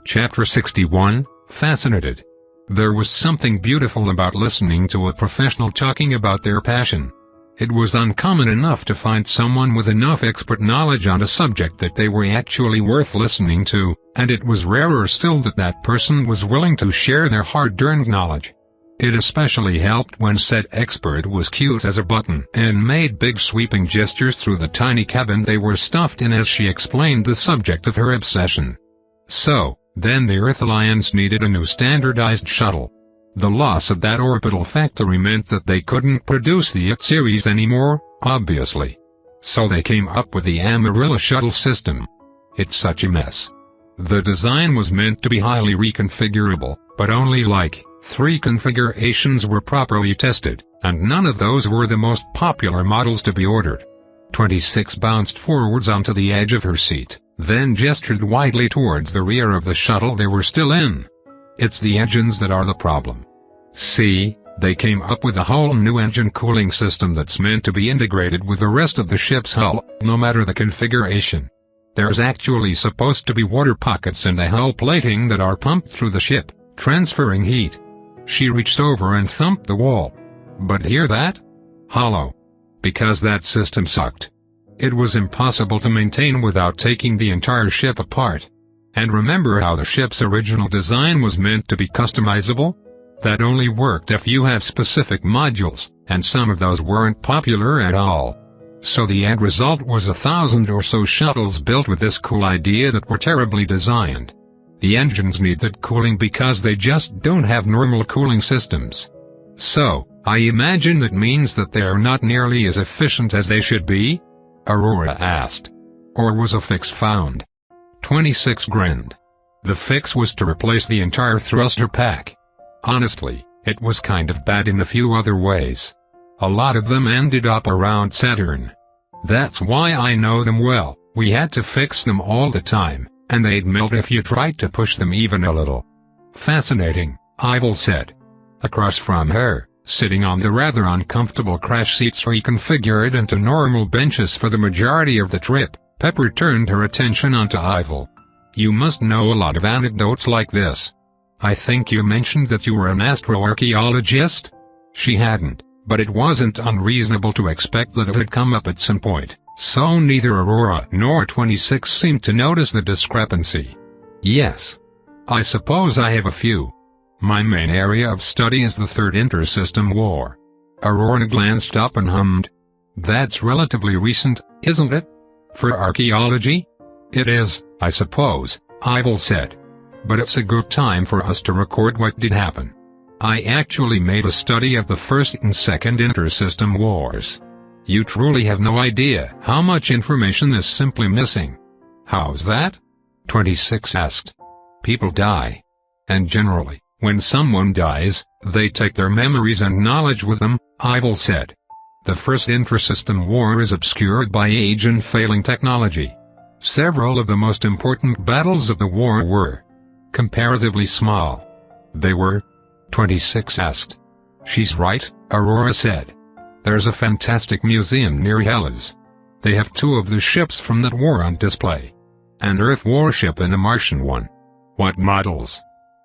Chapter 61, Fascinated. There was something beautiful about listening to a professional talking about their passion. It was uncommon enough to find someone with enough expert knowledge on a subject that they were actually worth listening to, and it was rarer still that that person was willing to share their hard-earned knowledge. It especially helped when said expert was cute as a button and made big sweeping gestures through the tiny cabin they were stuffed in as she explained the subject of her obsession. So, then the Earth Alliance needed a new standardized shuttle. The loss of that orbital factory meant that they couldn't produce the IT series anymore, obviously. So they came up with the Amarilla shuttle system. It's such a mess. The design was meant to be highly reconfigurable, but only like 3 configurations were properly tested, and none of those were the most popular models to be ordered. 26 bounced forwards onto the edge of her seat, then gestured widely towards the rear of the shuttle they were still in. It's the engines that are the problem. See, they came up with a whole new engine cooling system that's meant to be integrated with the rest of the ship's hull, no matter the configuration. There's actually supposed to be water pockets in the hull plating that are pumped through the ship, transferring heat. She reached over and thumped the wall. But hear that? Hollow. Because that system sucked. It was impossible to maintain without taking the entire ship apart. And remember how the ship's original design was meant to be customizable? That only worked if you have specific modules, and some of those weren't popular at all. So the end result was 1,000 or so shuttles built with this cool idea that were terribly designed. The engines need that cooling because they just don't have normal cooling systems. So, I imagine that means that they are not nearly as efficient as they should be? Aurora asked. Or was a fix found? 26 grinned. The fix was to replace the entire thruster pack. Honestly, it was kind of bad in a few other ways. A lot of them ended up around Saturn. That's why I know them well. We had to fix them all the time, and they'd melt if you tried to push them even a little. Fascinating, Ivil said. Across from her, sitting on the rather uncomfortable crash seats reconfigured into normal benches for the majority of the trip, Pepper turned her attention onto Ivil. You must know a lot of anecdotes like this. I think you mentioned that you were an astroarchaeologist? She hadn't, but it wasn't unreasonable to expect that it had come up at some point, so neither Aurora nor 26 seemed to notice the discrepancy. Yes. I suppose I have a few. My main area of study is the Third Intersystem War. Aurora glanced up and hummed. That's relatively recent, isn't it? For archaeology? It is, I suppose, Ivil said. But it's a good time for us to record what did happen. I actually made a study of the First and Second Intersystem Wars. You truly have no idea how much information is simply missing. How's that? 26 asked. People die. And generally, when someone dies, they take their memories and knowledge with them, Ivil said. The First Intersystem War is obscured by age and failing technology. Several of the most important battles of the war were comparatively small. They were? 26 asked. She's right, Aurora said. There's a fantastic museum near Hellas. They have 2 of the ships from that war on display. An Earth warship and a Martian one. What models?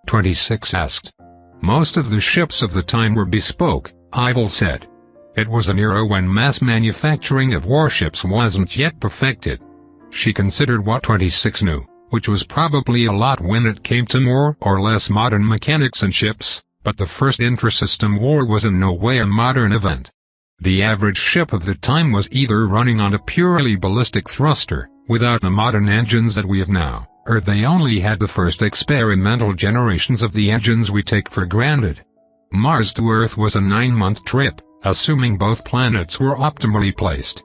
26 asked. Most of the ships of the time were bespoke, Ivil said. It was an era when mass manufacturing of warships wasn't yet perfected. She considered what 26 knew, which was probably a lot when it came to more or less modern mechanics and ships, but the First Intersystem War was in no way a modern event. The average ship of the time was either running on a purely ballistic thruster, without the modern engines that we have now, or they only had the first experimental generations of the engines we take for granted. Mars to Earth was a 9-month trip, assuming both planets were optimally placed.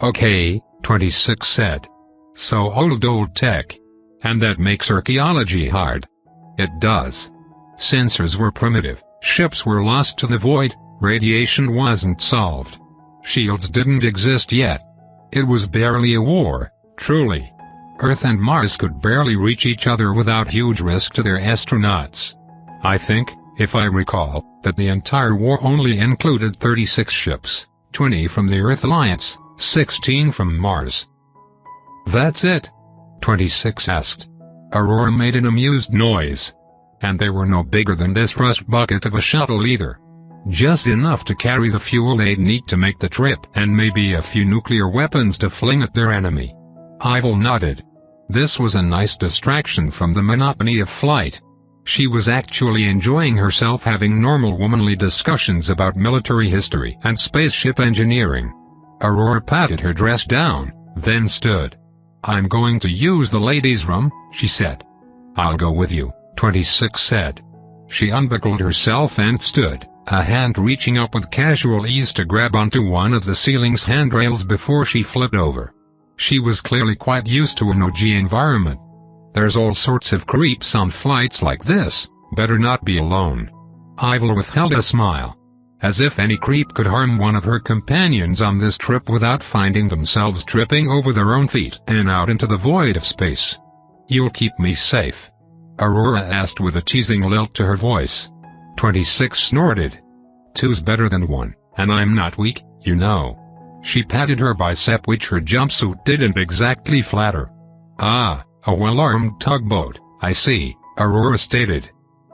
Okay, 26 said. So old tech. And that makes archaeology hard. It does. Sensors were primitive, ships were lost to the void, radiation wasn't solved. Shields didn't exist yet. It was barely a war, truly. Earth and Mars could barely reach each other without huge risk to their astronauts. I think, if I recall, that the entire war only included 36 ships, 20 from the Earth Alliance, 16 from Mars. That's it? 26 asked. Aurora made an amused noise. And they were no bigger than this rust bucket of a shuttle either. Just enough to carry the fuel they'd need to make the trip and maybe a few nuclear weapons to fling at their enemy. Ivil nodded. This was a nice distraction from the monotony of flight. She was actually enjoying herself having normal womanly discussions about military history and spaceship engineering. Aurora patted her dress down, then stood. "I'm going to use the ladies' room," she said. "I'll go with you," 26 said. She unbuckled herself and stood, a hand reaching up with casual ease to grab onto one of the ceiling's handrails before she flipped over. She was clearly quite used to an OG environment. There's all sorts of creeps on flights like this, better not be alone. Ivil withheld a smile. As if any creep could harm one of her companions on this trip without finding themselves tripping over their own feet and out into the void of space. "You'll keep me safe?" Aurora asked with a teasing lilt to her voice. 26 snorted. "Two's better than one, and I'm not weak, you know." She patted her bicep, which her jumpsuit didn't exactly flatter. "Ah, a well-armed tugboat, I see," Aurora stated.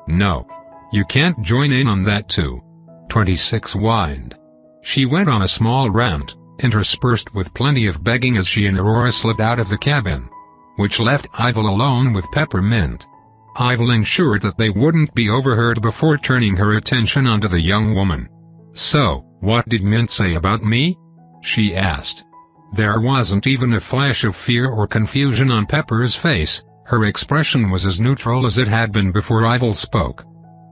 "No. You can't join in on that too," 26 whined. She went on a small rant, interspersed with plenty of begging as she and Aurora slipped out of the cabin, which left Ivil alone with Peppermint. Ivil ensured that they wouldn't be overheard before turning her attention onto the young woman. "So, what did Mint say about me?" she asked. There wasn't even a flash of fear or confusion on Pepper's face. Her expression was as neutral as it had been before Ivil spoke.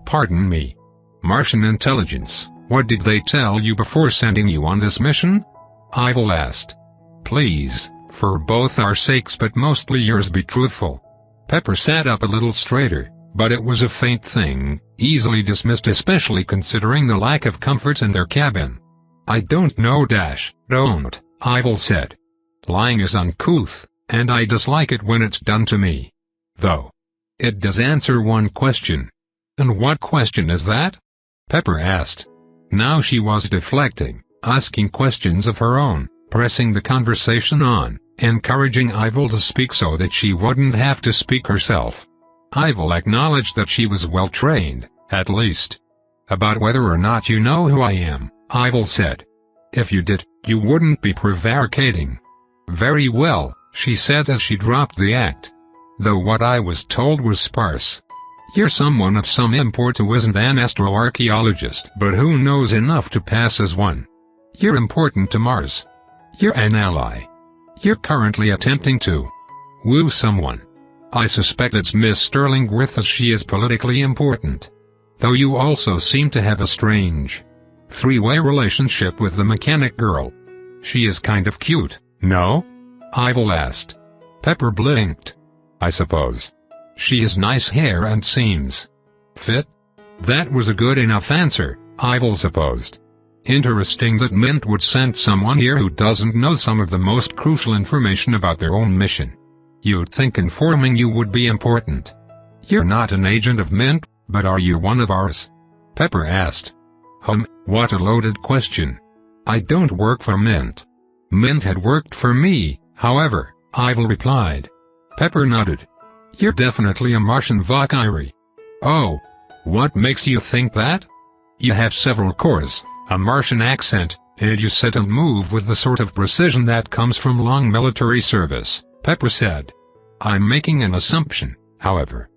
"Pardon me. Martian intelligence, what did they tell you before sending you on this mission?" Ivil asked. "Please, for both our sakes but mostly yours, be truthful." Pepper sat up a little straighter, but it was a faint thing, easily dismissed especially considering the lack of comfort in their cabin. "I don't know don't," Ivil said. "Lying is uncouth, and I dislike it when it's done to me. Though it does answer one question." "And what question is that?" Pepper asked. Now she was deflecting, asking questions of her own, pressing the conversation on, encouraging Ivil to speak so that she wouldn't have to speak herself. Ivil acknowledged that she was well trained, at least. "About whether or not you know who I am," Ivil said. "If you did, you wouldn't be prevaricating." "Very well," she said as she dropped the act. "Though what I was told was sparse. You're someone of some import who isn't an astroarchaeologist but who knows enough to pass as one. You're important to Mars. You're an ally. You're currently attempting to woo someone. I suspect it's Miss Sterlingworth, as she is politically important. Though you also seem to have a strange three-way relationship with the mechanic girl. She is kind of cute, no?" Ivil asked. Pepper blinked. "I suppose. She has nice hair and seems fit." That was a good enough answer, Ivil supposed. Interesting that Mint would send someone here who doesn't know some of the most crucial information about their own mission. You'd think informing you would be important. "You're not an agent of Mint, but are you one of ours?" Pepper asked. What a loaded question. "I don't work for Mint." "Mint had worked for me, however," Ivil replied. Pepper nodded. "You're definitely a Martian Valkyrie." "Oh. What makes you think that?" "You have several cores, a Martian accent, and you sit and move with the sort of precision that comes from long military service," Pepper said. "I'm making an assumption, however.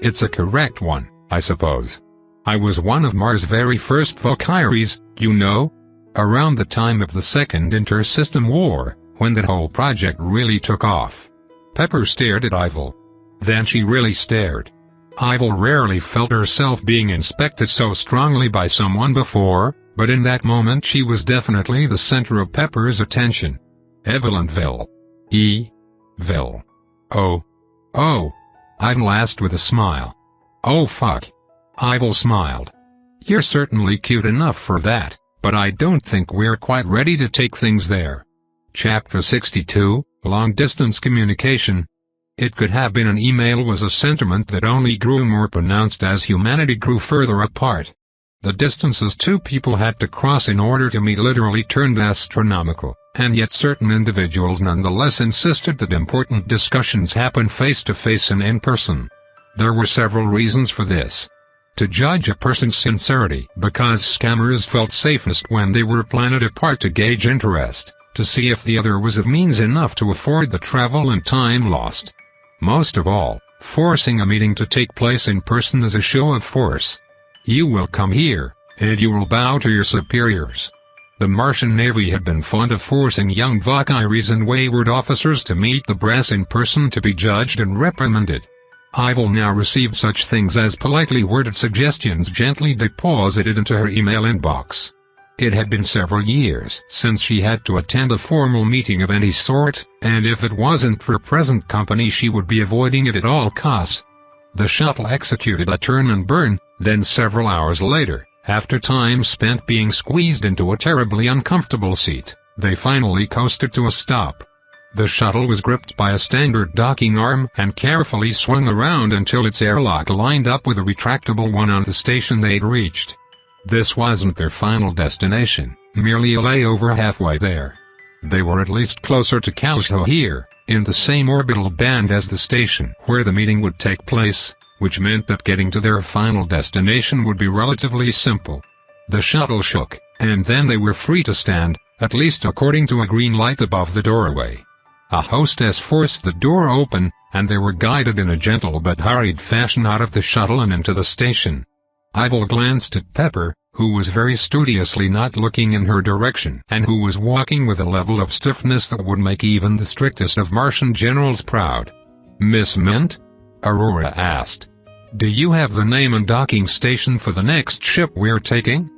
It's a correct one, I suppose. I was one of Mars' very first Valkyries, you know? Around the time of the Second Inter-System War, when that whole project really took off." Pepper stared at Ivil. Then she really stared. Ivil rarely felt herself being inspected so strongly by someone before, but in that moment she was definitely the center of Pepper's attention. "Evelynville. Ville. Oh. Ivil asked with a smile. "Oh fuck." Ivil smiled. "You're certainly cute enough for that, but I don't think we're quite ready to take things there." Chapter 62, Long-Distance Communication. "It could have been an email" was a sentiment that only grew more pronounced as humanity grew further apart. The distances two people had to cross in order to meet literally turned astronomical, and yet certain individuals nonetheless insisted that important discussions happen face-to-face and in person. There were several reasons for this. To judge a person's sincerity, because scammers felt safest when they were planted apart to gauge interest, to see if the other was of means enough to afford the travel and time lost. Most of all, forcing a meeting to take place in person is a show of force. You will come here, and you will bow to your superiors. The Martian Navy had been fond of forcing young Valkyries and wayward officers to meet the brass in person to be judged and reprimanded. Ivil now received such things as politely worded suggestions gently deposited into her email inbox. It had been several years since she had to attend a formal meeting of any sort, and if it wasn't for present company she would be avoiding it at all costs. The shuttle executed a turn and burn, then several hours later, after time spent being squeezed into a terribly uncomfortable seat, they finally coasted to a stop. The shuttle was gripped by a standard docking arm and carefully swung around until its airlock lined up with a retractable one on the station they'd reached. This wasn't their final destination, merely a layover halfway there. They were at least closer to Calzo here, in the same orbital band as the station where the meeting would take place, which meant that getting to their final destination would be relatively simple. The shuttle shook, and then they were free to stand, at least according to a green light above the doorway. A hostess forced the door open, and they were guided in a gentle but hurried fashion out of the shuttle and into the station. Ivil glanced at Pepper, who was very studiously not looking in her direction and who was walking with a level of stiffness that would make even the strictest of Martian generals proud. "Miss Mint?" Aurora asked. "Do you have the name and docking station for the next ship we're taking?"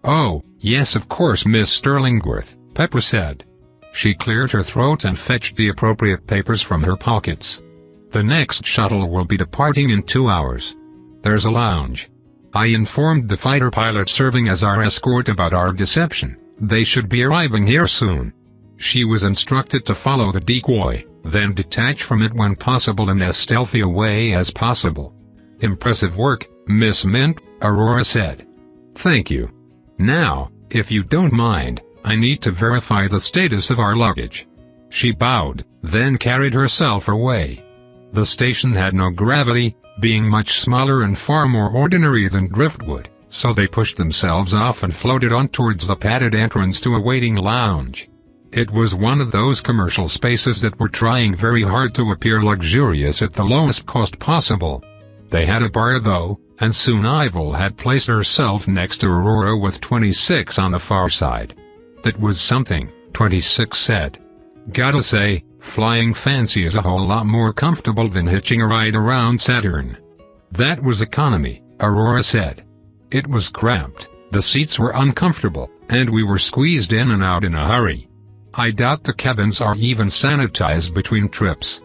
"Oh, yes, of course, Miss Sterlingworth," Pepper said. She cleared her throat and fetched the appropriate papers from her pockets. "The next shuttle will be departing in 2 hours. There's a lounge. I informed the fighter pilot serving as our escort about our deception. They should be arriving here soon." She was instructed to follow the decoy, then detach from it when possible in as stealthy a way as possible. "Impressive work, Miss Mint," Aurora said. "Thank you. Now, if you don't mind, I need to verify the status of our luggage." She bowed, then carried herself away. The station had no gravity, being much smaller and far more ordinary than driftwood, so they pushed themselves off and floated on towards the padded entrance to a waiting lounge. It was one of those commercial spaces that were trying very hard to appear luxurious at the lowest cost possible. They had a bar though, and soon Ivil had placed herself next to Aurora with 26 on the far side. "That was something," 26 said. "Gotta say, flying fancy is a whole lot more comfortable than hitching a ride around Saturn." "That was economy," Aurora said. "It was cramped, the seats were uncomfortable, and we were squeezed in and out in a hurry. I doubt the cabins are even sanitized between trips."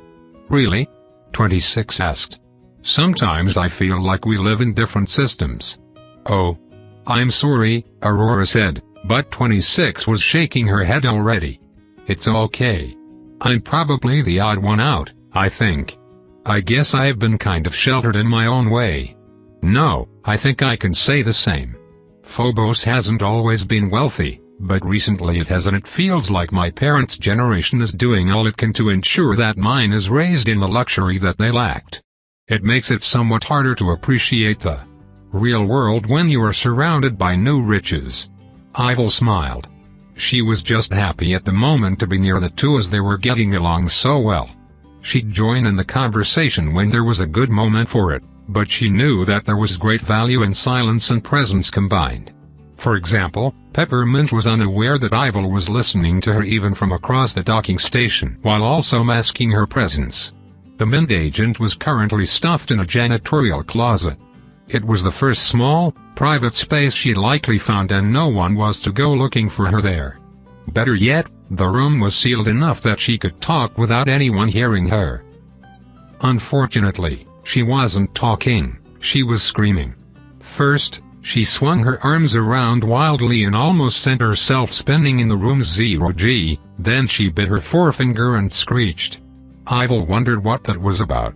"Really?" 26 asked. "Sometimes I feel like we live in different systems." "Oh. I'm sorry," Aurora said, but 26 was shaking her head already. "It's okay. I'm probably the odd one out, I think. I guess I've been kind of sheltered in my own way." "No, I think I can say the same. Phobos hasn't always been wealthy, but recently it has, and it feels like my parents' generation is doing all it can to ensure that mine is raised in the luxury that they lacked. It makes it somewhat harder to appreciate the real world when you are surrounded by new riches." Ivil smiled. She was just happy at the moment to be near the two as they were getting along so well. She'd join in the conversation when there was a good moment for it, but she knew that there was great value in silence and presence combined. For example, Peppermint was unaware that Ivil was listening to her even from across the docking station while also masking her presence. The Mint agent was currently stuffed in a janitorial closet. It was the first small, private space she'd likely found, and no one was to go looking for her there. Better yet, the room was sealed enough that she could talk without anyone hearing her. Unfortunately, she wasn't talking, she was screaming. First, she swung her arms around wildly and almost sent herself spinning in the room's zero-G, then she bit her forefinger and screeched. Ivil wondered what that was about.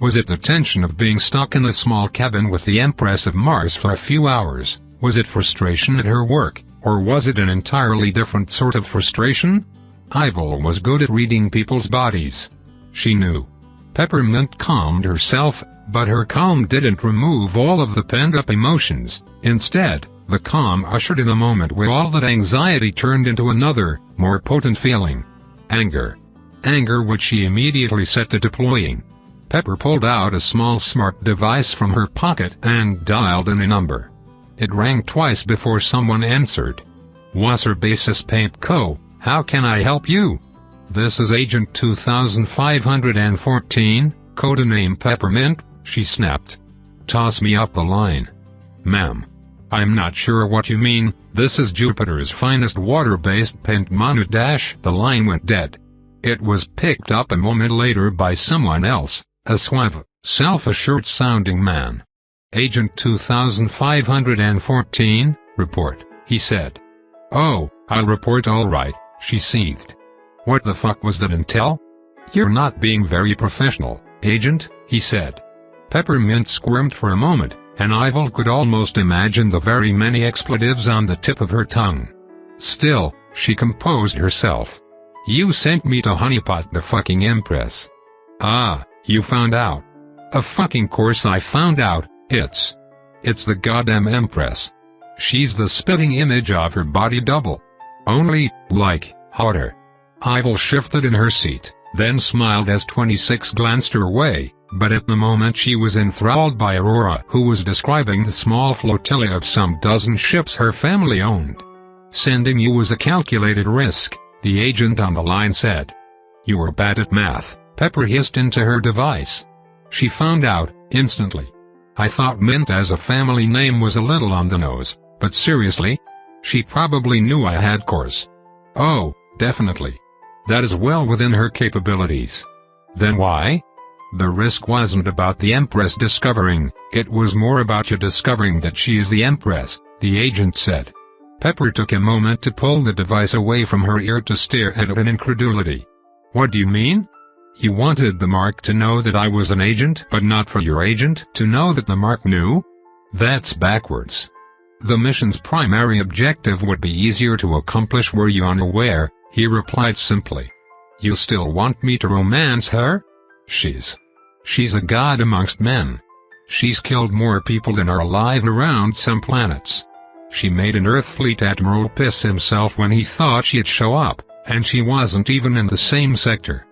Was it the tension of being stuck in a small cabin with the Empress of Mars for a few hours? Was it frustration at her work, or was it an entirely different sort of frustration? Ivil was good at reading people's bodies. She knew. Peppermint calmed herself, but her calm didn't remove all of the pent-up emotions. Instead, the calm ushered in a moment where all that anxiety turned into another, more potent feeling. Anger. Anger, which she immediately set to deploying. Pepper pulled out a small smart device from her pocket and dialed in a number. It rang twice before someone answered. Wasserbasis Paint Co., how can I help you? This is Agent 2514, codename Peppermint, she snapped. Toss me up the line. Ma'am. I'm not sure what you mean, this is Jupiter's finest water-based paint Manu dash. The line went dead. It was picked up a moment later by someone else, a suave, self-assured sounding man. Agent 2514, report, he said. Oh, I'll report all right, she seethed. What the fuck was that intel? You're not being very professional, Agent, he said. Peppermint squirmed for a moment, and Ivil could almost imagine the very many expletives on the tip of her tongue. Still, she composed herself. You sent me to honeypot the fucking Empress. Ah, you found out. Of fucking course I found out, it's the goddamn Empress. She's the spitting image of her body double. Only, like, hotter. Ivil shifted in her seat, then smiled as 26 glanced her way, but at the moment she was enthralled by Aurora, who was describing the small flotilla of some dozen ships her family owned. Sending you was a calculated risk, the agent on the line said. You were bad at math, Pepper hissed into her device. She found out, instantly. I thought Mint as a family name was a little on the nose, but seriously? She probably knew I had cores. Oh, definitely. That is well within her capabilities. Then why? The risk wasn't about the Empress discovering, it was more about you discovering that she is the Empress, the agent said. Pepper took a moment to pull the device away from her ear to stare at it in incredulity. What do you mean? You wanted the Mark to know that I was an agent, but not for your agent to know that the Mark knew? That's backwards. The mission's primary objective would be easier to accomplish were you unaware, he replied simply. You still want me to romance her? She's a god amongst men. She's killed more people than are alive around some planets. She made an Earth fleet admiral piss himself when he thought she'd show up, and she wasn't even in the same sector.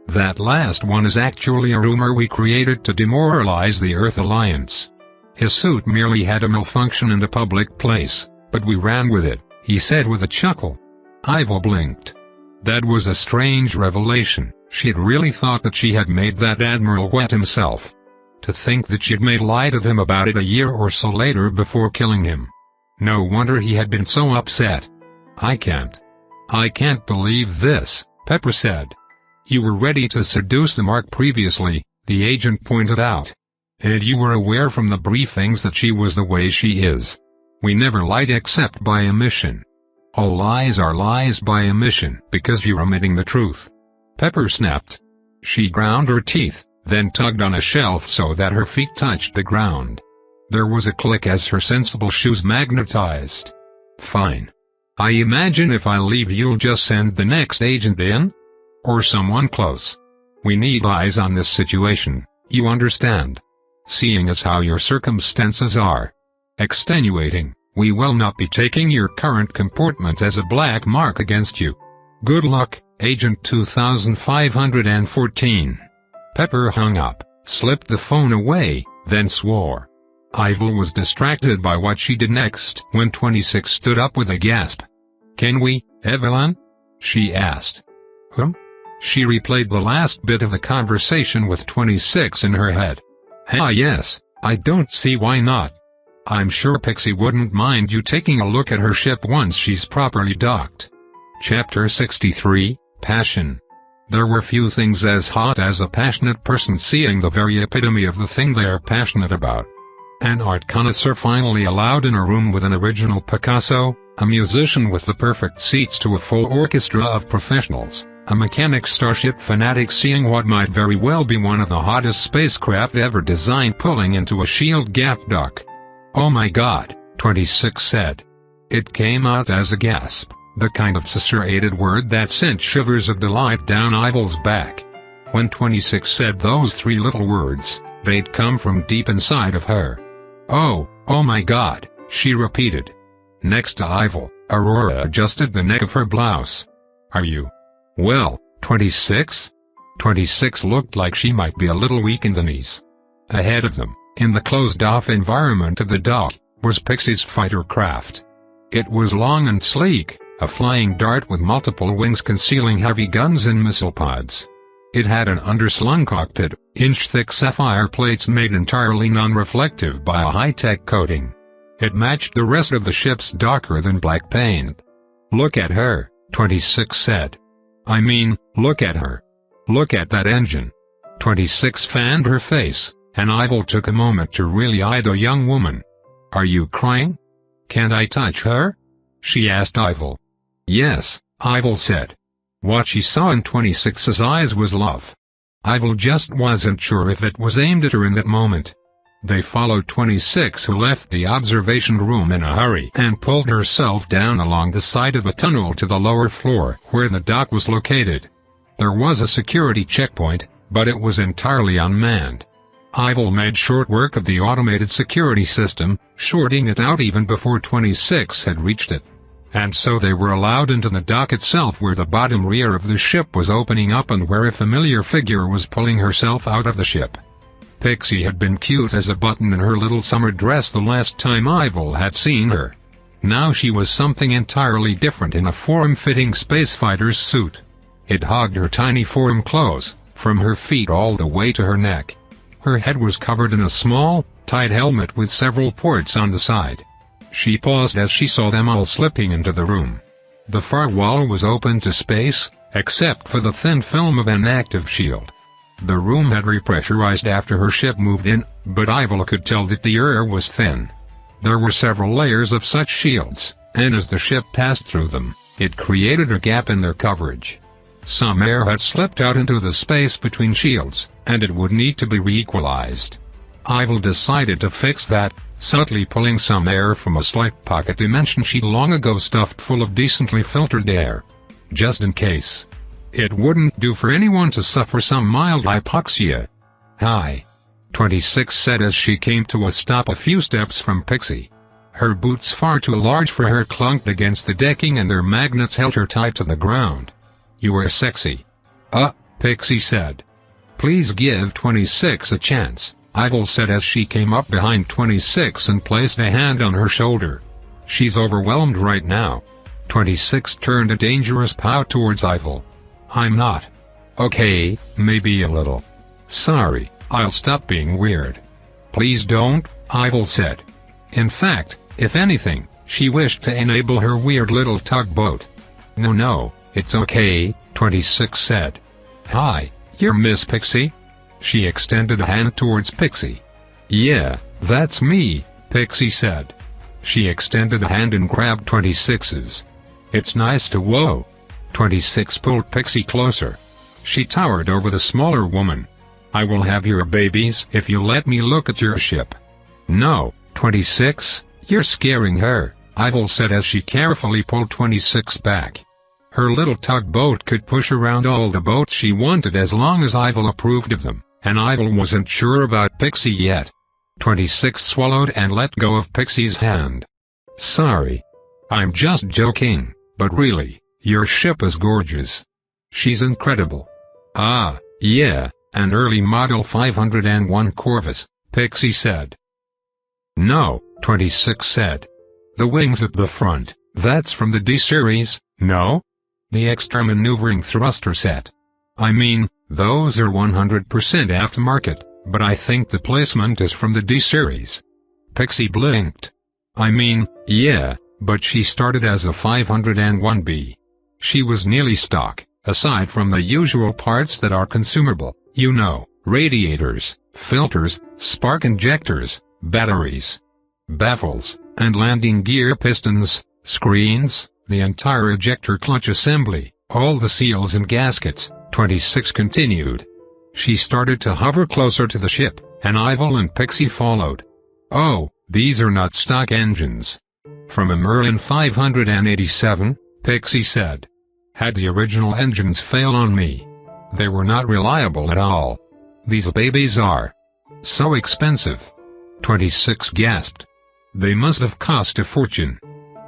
That last one is actually a rumor we created to demoralize the Earth Alliance. His suit merely had a malfunction in a public place, but we ran with it, he said with a chuckle. Ivil blinked. That was a strange revelation. She'd really thought that she had made that admiral wet himself. To think that she'd made light of him about it a year or so later before killing him. No wonder he had been so upset. I can't believe this, Pepper said. You were ready to seduce the Mark previously, the agent pointed out. And you were aware from the briefings that she was the way she is. We never lied except by omission. All lies are lies by omission because you're omitting the truth. Pepper snapped. She ground her teeth, then tugged on a shelf so that her feet touched the ground. There was a click as her sensible shoes magnetized. Fine. I imagine if I leave you'll just send the next agent in? Or someone close. We need eyes on this situation, you understand. Seeing as how your circumstances are extenuating, we will not be taking your current comportment as a black mark against you. Good luck, Agent 2514. Pepper hung up, slipped the phone away, then swore. Ivil was distracted by what she did next when 26 stood up with a gasp. Can we, Evelyn? She asked. She replayed the last bit of the conversation with 26 in her head. Ah yes, I don't see why not. I'm sure Pixie wouldn't mind you taking a look at her ship once she's properly docked. Chapter 63, Passion. There were few things as hot as a passionate person seeing the very epitome of the thing they are passionate about. An art connoisseur finally allowed in a room with an original Picasso, a musician with the perfect seats to a full orchestra of professionals, A mechanic starship fanatic seeing what might very well be one of the hottest spacecraft ever designed pulling into a shield gap dock. "Oh my god," 26 said. It came out as a gasp, the kind of susurrated word that sent shivers of delight down Ivil's back. When 26 said those three little words, they'd come from deep inside of her. Oh my god," she repeated. Next to Ivil, Aurora adjusted the neck of her blouse. "Are you well, 26? 26 looked like she might be a little weak in the knees. Ahead of them, in the closed-off environment of the dock, was Pixie's fighter craft. It was long and sleek, a flying dart with multiple wings concealing heavy guns and missile pods. It had an underslung cockpit, inch-thick sapphire plates made entirely non-reflective by a high-tech coating. It matched the rest of the ship's darker than black paint. "Look at her," 26 said. "I mean, look at her. Look at that engine." 26 fanned her face, and Ivil took a moment to really eye the young woman. "Are you crying? Can't I touch her?" she asked Ivil. "Yes," Ivil said. What she saw in 26's eyes was love. Ivil just wasn't sure if it was aimed at her in that moment. They followed 26, who left the observation room in a hurry and pulled herself down along the side of a tunnel to the lower floor where the dock was located. There was a security checkpoint, but it was entirely unmanned. Ivil made short work of the automated security system, shorting it out even before 26 had reached it. And so they were allowed into the dock itself, where the bottom rear of the ship was opening up and where a familiar figure was pulling herself out of the ship. Pixie had been cute as a button in her little summer dress the last time Ivil had seen her. Now she was something entirely different in a form-fitting spacefighter's suit. It hogged her tiny form close, from her feet all the way to her neck. Her head was covered in a small, tight helmet with several ports on the side. She paused as she saw them all slipping into the room. The far wall was open to space, except for the thin film of an active shield. The room had repressurized after her ship moved in, but Ivil could tell that the air was thin. There were several layers of such shields, and as the ship passed through them, it created a gap in their coverage. Some air had slipped out into the space between shields, and it would need to be re-equalized. Ivil decided to fix that, subtly pulling some air from a slight pocket dimension she'd long ago stuffed full of decently filtered air. Just in case. It wouldn't do for anyone to suffer some mild hypoxia. "Hi," 26 said as she came to a stop a few steps from Pixie. Her boots, far too large for her, clunked against the decking and their magnets held her tight to the ground. "You are sexy." Pixie said. "Please give 26 a chance," Ivil said as she came up behind 26 and placed a hand on her shoulder. "She's overwhelmed right now." 26 turned a dangerous pout towards Ivil. "I'm not." "Okay, maybe a little." "Sorry, I'll stop being weird." "Please don't," Ivil said. In fact, if anything, she wished to enable her weird little tugboat. No, it's okay," 26 said. "Hi, you're Miss Pixie?" She extended a hand towards Pixie. "Yeah, that's me," Pixie said. She extended a hand and grabbed 26's. "It's nice to whoa." 26 pulled Pixie closer. She towered over the smaller woman. "I will have your babies if you let me look at your ship." "No, 26, you're scaring her," Ivil said as she carefully pulled 26 back. Her little tugboat could push around all the boats she wanted as long as Ivil approved of them, and Ivil wasn't sure about Pixie yet. 26 swallowed and let go of Pixie's hand. "Sorry. I'm just joking, but really, your ship is gorgeous. She's incredible." "Ah, yeah, an early model 501 Corvus," Pixie said. "No," 26 said. "The wings at the front, that's from the D-Series, no? The extra maneuvering thruster set. I mean, those are 100% aftermarket, but I think the placement is from the D-Series." Pixie blinked. "I mean, yeah, but she started as a 501B. She was nearly stock, aside from the usual parts that are consumable, you know, radiators, filters, spark injectors, batteries, baffles, and landing gear pistons, screens, the entire ejector clutch assembly, All the seals and gaskets, 26 continued. She started to hover closer to the ship, and Ivil and Pixie followed. Oh, these are not stock engines. From a Merlin 587, Pixie said. Had the original engines failed on me? They were not reliable at all. These babies are so expensive. 26 gasped. They must have cost a fortune.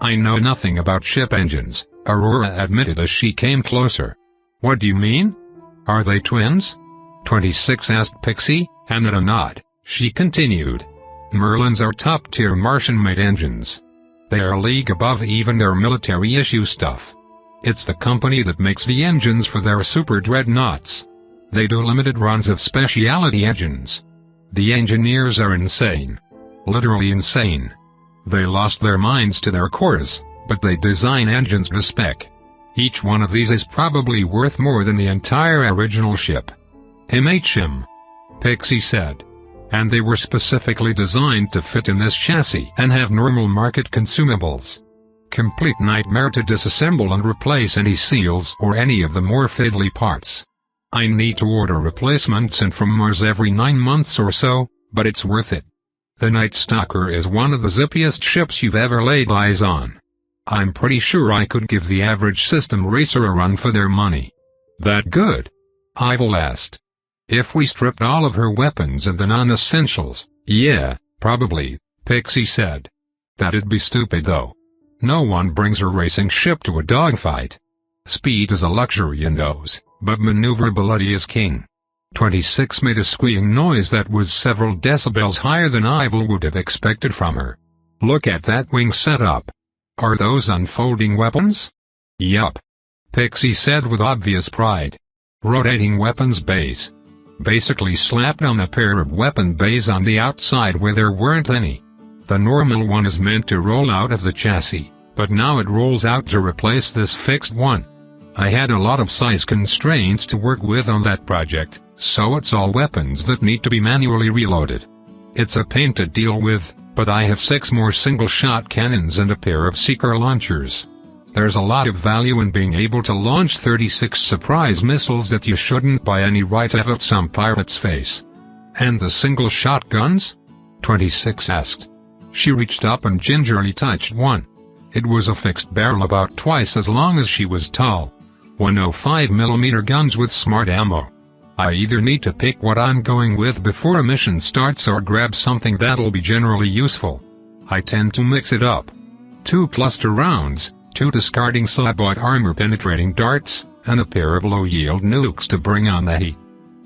I know nothing about ship engines, Aurora admitted as she came closer. What do you mean? Are they twins? 26 asked Pixie, and at a nod, she continued. Merlins are top-tier Martian-made engines. They are a league above even their military-issue stuff. It's the company that makes the engines for their super dreadnoughts. They do limited runs of specialty engines. The engineers are insane. Literally insane. They lost their minds to their cores, but they design engines to spec. Each one of these is probably worth more than the entire original ship. MHM. Pixie said. And they were specifically designed to fit in this chassis and have normal market consumables. Complete nightmare to disassemble and replace any seals or any of the more fiddly parts. I need to order replacements sent from Mars every 9 months or so, but it's worth it. The Night Stalker is one of the zippiest ships you've ever laid eyes on. I'm pretty sure I could give the average system racer a run for their money. That good? Ivil asked. If we stripped all of her weapons and the non-essentials, yeah, probably, Pixie said. That'd be stupid though. No one brings a racing ship to a dogfight. Speed is a luxury in those, but maneuverability is king. 26 made a squeaking noise that was several decibels higher than Ivil would have expected from her. Look at that wing setup. Are those unfolding weapons? Yup. Pixie said with obvious pride. Rotating weapons bays. Basically slapped on a pair of weapon bays on the outside where there weren't any. The normal one is meant to roll out of the chassis, but now it rolls out to replace this fixed one. I had a lot of size constraints to work with on that project, so it's all weapons that need to be manually reloaded. It's a pain to deal with, but I have 6 more single-shot cannons and a pair of seeker launchers. There's a lot of value in being able to launch 36 surprise missiles that you shouldn't by any right have at some pirate's face. And the single-shot guns? 26 asked. She reached up and gingerly touched one. It was a fixed barrel about twice as long as she was tall. 105mm guns with smart ammo. I either need to pick what I'm going with before a mission starts or grab something that'll be generally useful. I tend to mix it up. 2 cluster rounds, 2 discarding Sabot armor-penetrating darts, and a pair of low-yield nukes to bring on the heat.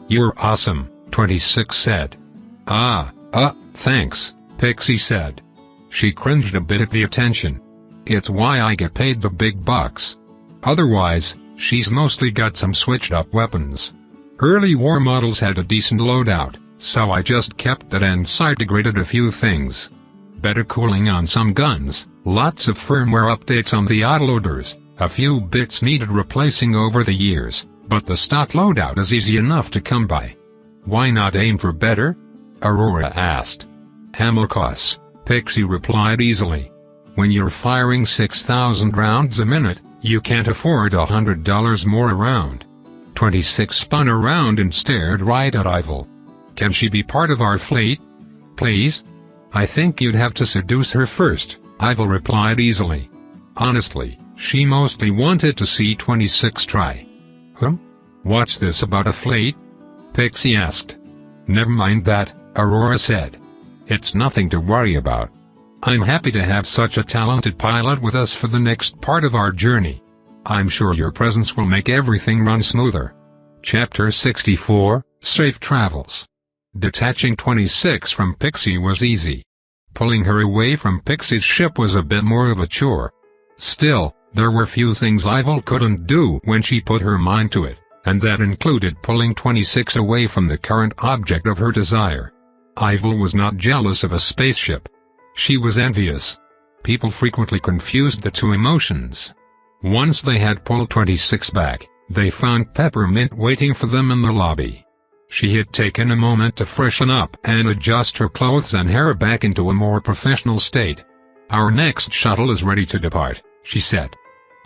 You're awesome, 26 said. Thanks, Pixie said. She cringed a bit at the attention. It's why I get paid the big bucks. Otherwise, she's mostly got some switched-up weapons. Early war models had a decent loadout, so I just kept that and side-degraded a few things. Better cooling on some guns, lots of firmware updates on the autoloaders, a few bits needed replacing over the years, but the stock loadout is easy enough to come by. Why not aim for better? Aurora asked. Ammo costs, Pixie replied easily. When you're firing 6,000 rounds a minute, you can't afford $100 more a round. 26 spun around and stared right at Ivil. Can she be part of our fleet? Please? I think you'd have to seduce her first, Ivil replied easily. Honestly, she mostly wanted to see 26 try. What's this about a fleet? Pixie asked. Never mind that, Aurora said. It's nothing to worry about. I'm happy to have such a talented pilot with us for the next part of our journey. I'm sure your presence will make everything run smoother. Chapter 64, Safe Travels. Detaching 26 from Pixie was easy. Pulling her away from Pixie's ship was a bit more of a chore. Still, there were few things Ivil couldn't do when she put her mind to it, and that included pulling 26 away from the current object of her desire. Ivil was not jealous of a spaceship. She was envious. People frequently confused the two emotions. Once they had pulled 26 back, they found Peppermint waiting for them in the lobby. She had taken a moment to freshen up and adjust her clothes and hair back into a more professional state. Our next shuttle is ready to depart, she said.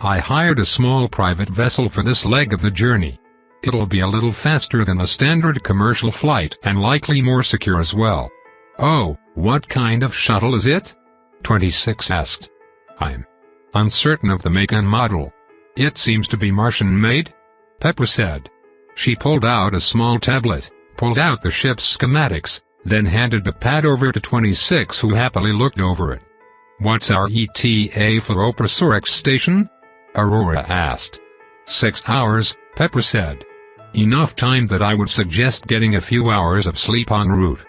I hired a small private vessel for this leg of the journey. It'll be a little faster than a standard commercial flight and likely more secure as well. Oh, what kind of shuttle is it? 26 asked. I'm uncertain of the make and model. It seems to be Martian-made, Pepper said. She pulled out a small tablet, pulled out the ship's schematics, then handed the pad over to 26, who happily looked over it. What's our ETA for Operasaurix station? Aurora asked. 6 hours, Pepper said. Enough time that I would suggest getting a few hours of sleep en route.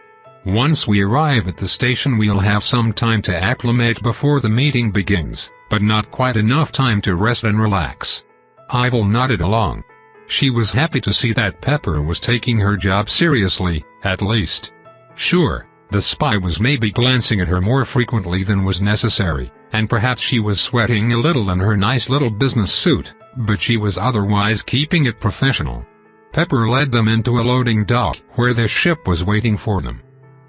Once we arrive at the station we'll have some time to acclimate before the meeting begins, but not quite enough time to rest and relax. Ivil nodded along. She was happy to see that Pepper was taking her job seriously, at least. Sure, the spy was maybe glancing at her more frequently than was necessary, and perhaps she was sweating a little in her nice little business suit, but she was otherwise keeping it professional. Pepper led them into a loading dock where the ship was waiting for them.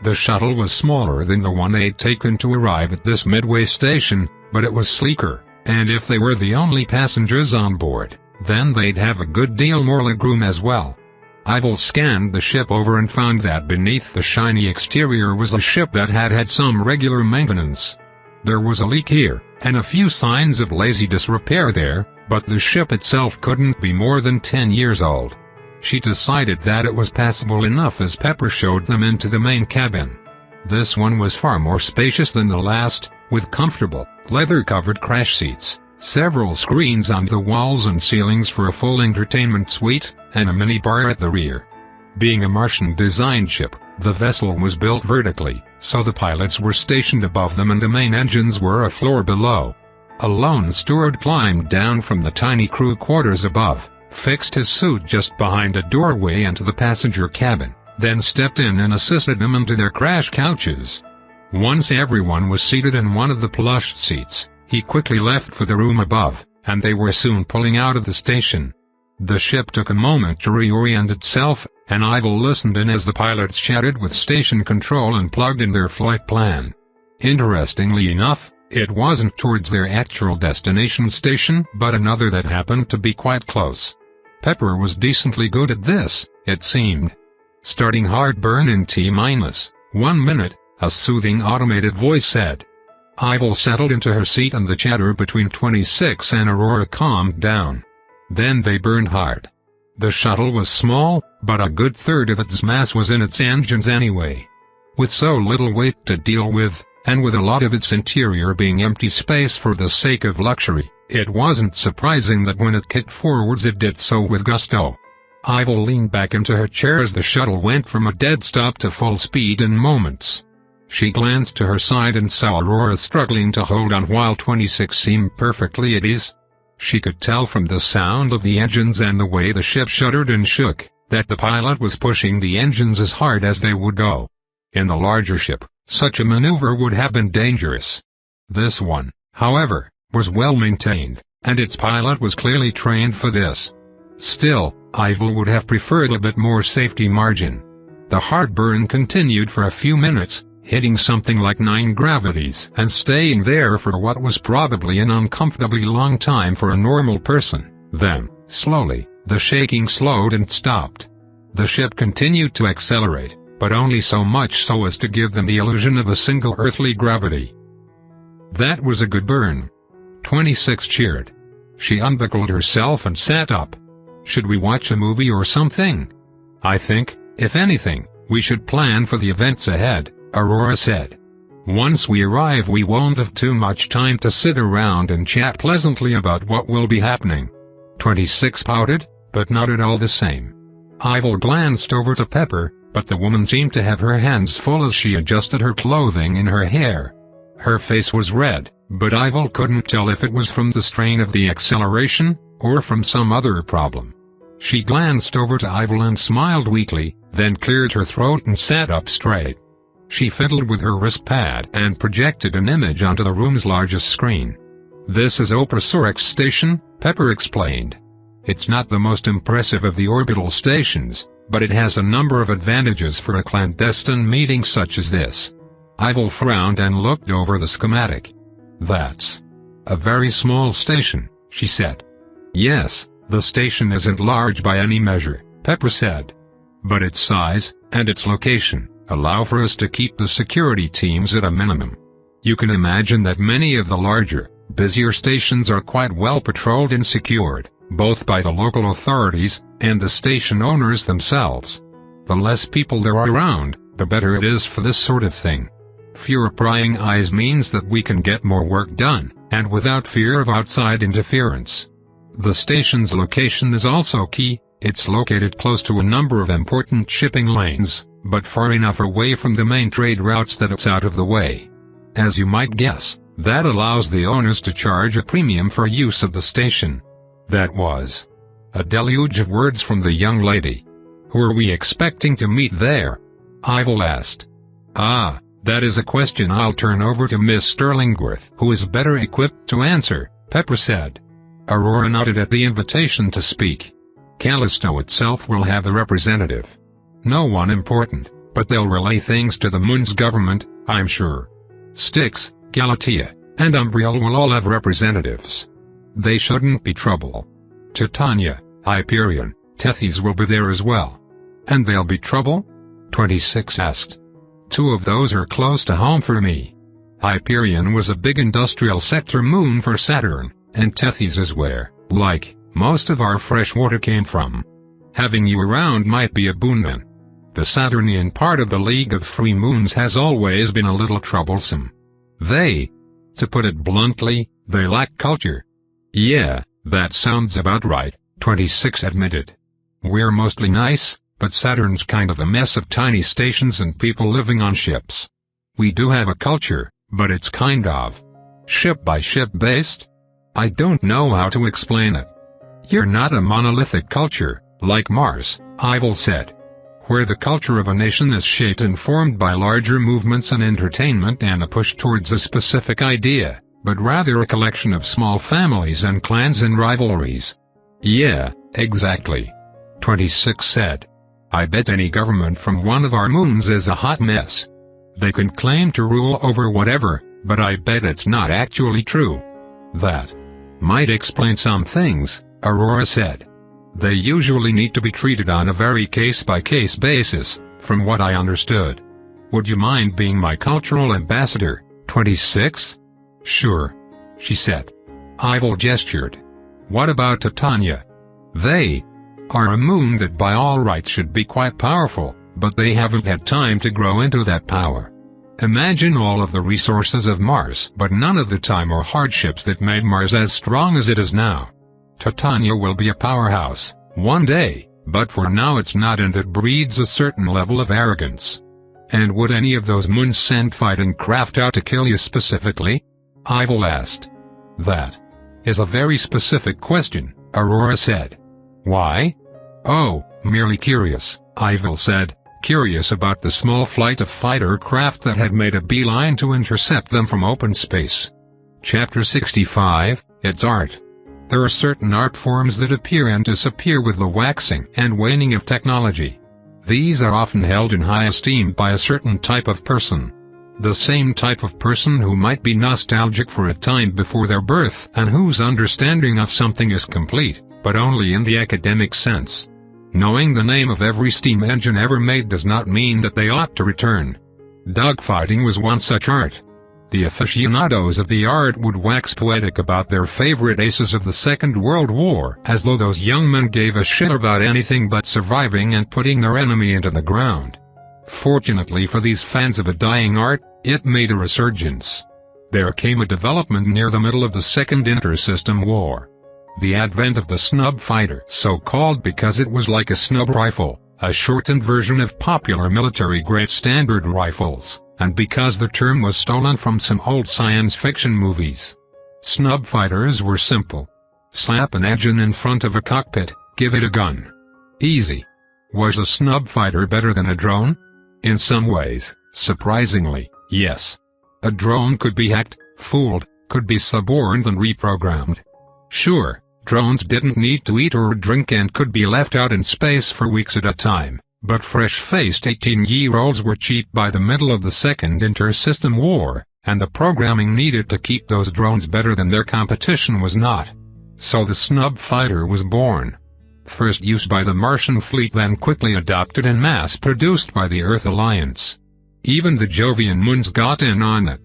The shuttle was smaller than the one they'd taken to arrive at this midway station, but it was sleeker, and if they were the only passengers on board, then they'd have a good deal more legroom as well. Ivil scanned the ship over and found that beneath the shiny exterior was a ship that had had some regular maintenance. There was a leak here, and a few signs of lazy disrepair there, but the ship itself couldn't be more than 10 years old. She decided that it was passable enough as Pepper showed them into the main cabin. This one was far more spacious than the last, with comfortable, leather-covered crash seats, several screens on the walls and ceilings for a full entertainment suite, and a mini-bar at the rear. Being a Martian-designed ship, the vessel was built vertically, so the pilots were stationed above them and the main engines were a floor below. A lone steward climbed down from the tiny crew quarters above, fixed his suit just behind a doorway into the passenger cabin, then stepped in and assisted them into their crash couches. Once everyone was seated in one of the plush seats, he quickly left for the room above, and they were soon pulling out of the station. The ship took a moment to reorient itself, and Ivil listened in as the pilots chatted with station control and plugged in their flight plan. Interestingly enough, it wasn't towards their actual destination station but another that happened to be quite close. Pepper was decently good at this, it seemed. Starting heartburn in T-1 minute, a soothing automated voice said. Ivil settled into her seat and the chatter between 26 and Aurora calmed down. Then they burned hard. The shuttle was small, but a good third of its mass was in its engines anyway. With so little weight to deal with, and with a lot of its interior being empty space for the sake of luxury, it wasn't surprising that when it kicked forwards it did so with gusto. Ivil leaned back into her chair as the shuttle went from a dead stop to full speed in moments. She glanced to her side and saw Aurora struggling to hold on while 26 seemed perfectly at ease. She could tell from the sound of the engines and the way the ship shuddered and shook, that the pilot was pushing the engines as hard as they would go. In the larger ship, such a maneuver would have been dangerous. This one, however, was well maintained, and its pilot was clearly trained for this. Still, Ivil would have preferred a bit more safety margin. The heartburn continued for a few minutes, hitting something like 9 gravities and staying there for what was probably an uncomfortably long time for a normal person. Then, slowly, the shaking slowed and stopped. The ship continued to accelerate, but only so much so as to give them the illusion of a single earthly gravity. That was a good burn. 26 cheered. She unbuckled herself and sat up. Should we watch a movie or something? I think, if anything, we should plan for the events ahead, Aurora said. Once we arrive we won't have too much time to sit around and chat pleasantly about what will be happening. 26 pouted, but nodded all the same. Ivil glanced over to Pepper, but the woman seemed to have her hands full as she adjusted her clothing and her hair. Her face was red, but Ivil couldn't tell if it was from the strain of the acceleration, or from some other problem. She glanced over to Ivil and smiled weakly, then cleared her throat and sat up straight. She fiddled with her wrist pad and projected an image onto the room's largest screen. This is Operasaurix Station, Pepper explained. It's not the most impressive of the orbital stations, but it has a number of advantages for a clandestine meeting such as this. Ivil frowned and looked over the schematic. That's a very small station, she said. Yes, the station isn't large by any measure, Pepper said. But its size, and its location, allow for us to keep the security teams at a minimum. You can imagine that many of the larger, busier stations are quite well patrolled and secured, both by the local authorities, and the station owners themselves. The less people there are around, the better it is for this sort of thing. Fewer prying eyes means that we can get more work done, and without fear of outside interference. The station's location is also key. It's located close to a number of important shipping lanes, but far enough away from the main trade routes that it's out of the way. As you might guess, that allows the owners to charge a premium for use of the station. That was a deluge of words from the young lady. Who are we expecting to meet there? Ivil asked. Ah, that is a question I'll turn over to Miss Sterlingworth, who is better equipped to answer, Pepper said. Aurora nodded at the invitation to speak. Callisto itself will have a representative. No one important, but they'll relay things to the moon's government, I'm sure. Styx, Galatea, and Umbriel will all have representatives. They shouldn't be trouble. Titania, Hyperion, Tethys will be there as well. And they'll be trouble? 26 asked. 2 of those are close to home for me. Hyperion was a big industrial sector moon for Saturn, and Tethys is where, like, most of our fresh water came from. Having you around might be a boon then. The Saturnian part of the League of Free Moons has always been a little troublesome. To put it bluntly, they lack culture. Yeah, that sounds about right, 26 admitted. We're mostly nice, but Saturn's kind of a mess of tiny stations and people living on ships. We do have a culture, but it's kind of ship-by-ship based? I don't know how to explain it. You're not a monolithic culture, like Mars, Ivil said, where the culture of a nation is shaped and formed by larger movements and entertainment and a push towards a specific idea, but rather a collection of small families and clans and rivalries. Yeah, exactly. 26 said. I bet any government from one of our moons is a hot mess. They can claim to rule over whatever, but I bet it's not actually true. That might explain some things, Aurora said. They usually need to be treated on a very case-by-case basis, from what I understood. Would you mind being my cultural ambassador, 26? Sure, she said. Ivil gestured. What about Titania? They are a moon that by all rights should be quite powerful, but they haven't had time to grow into that power. Imagine all of the resources of Mars, but none of the time or hardships that made Mars as strong as it is now. Titania will be a powerhouse, one day, but for now it's not, and that breeds a certain level of arrogance. And would any of those moons send fighting craft out to kill you specifically? Ivil asked. That is a very specific question, Aurora said. Why? Oh, merely curious, Ivil said, curious about the small flight of fighter craft that had made a beeline to intercept them from open space. Chapter 65, It's Art. There are certain art forms that appear and disappear with the waxing and waning of technology. These are often held in high esteem by a certain type of person. The same type of person who might be nostalgic for a time before their birth and whose understanding of something is complete, but only in the academic sense. Knowing the name of every steam engine ever made does not mean that they ought to return. Dogfighting was once such art. The aficionados of the art would wax poetic about their favorite aces of the Second World War, as though those young men gave a shit about anything but surviving and putting their enemy into the ground. Fortunately for these fans of a dying art, it made a resurgence. There came a development near the middle of the Second Inter-System War. The advent of the snub fighter, so called because it was like a snub rifle, a shortened version of popular military-grade standard rifles, and because the term was stolen from some old science fiction movies. Snub fighters were simple. Slap an engine in front of a cockpit, give it a gun. Easy. Was a snub fighter better than a drone? In some ways, surprisingly, yes. A drone could be hacked, fooled, could be suborned and reprogrammed. Sure, drones didn't need to eat or drink and could be left out in space for weeks at a time. But fresh-faced 18-year-olds were cheap by the middle of the Second Inter-System War, and the programming needed to keep those drones better than their competition was not. So the snub fighter was born. First used by the Martian fleet, then quickly adopted and mass-produced by the Earth Alliance. Even the Jovian moons got in on it.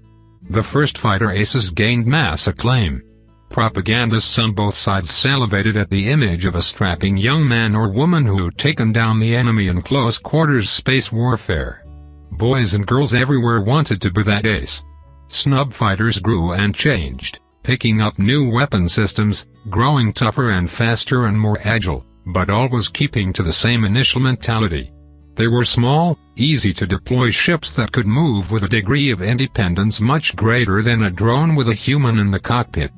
The first fighter aces gained mass acclaim. Propagandists on both sides salivated at the image of a strapping young man or woman who'd taken down the enemy in close-quarters space warfare. Boys and girls everywhere wanted to be that ace. Snub fighters grew and changed, picking up new weapon systems, growing tougher and faster and more agile, but always keeping to the same initial mentality. They were small, easy-to-deploy ships that could move with a degree of independence much greater than a drone with a human in the cockpit.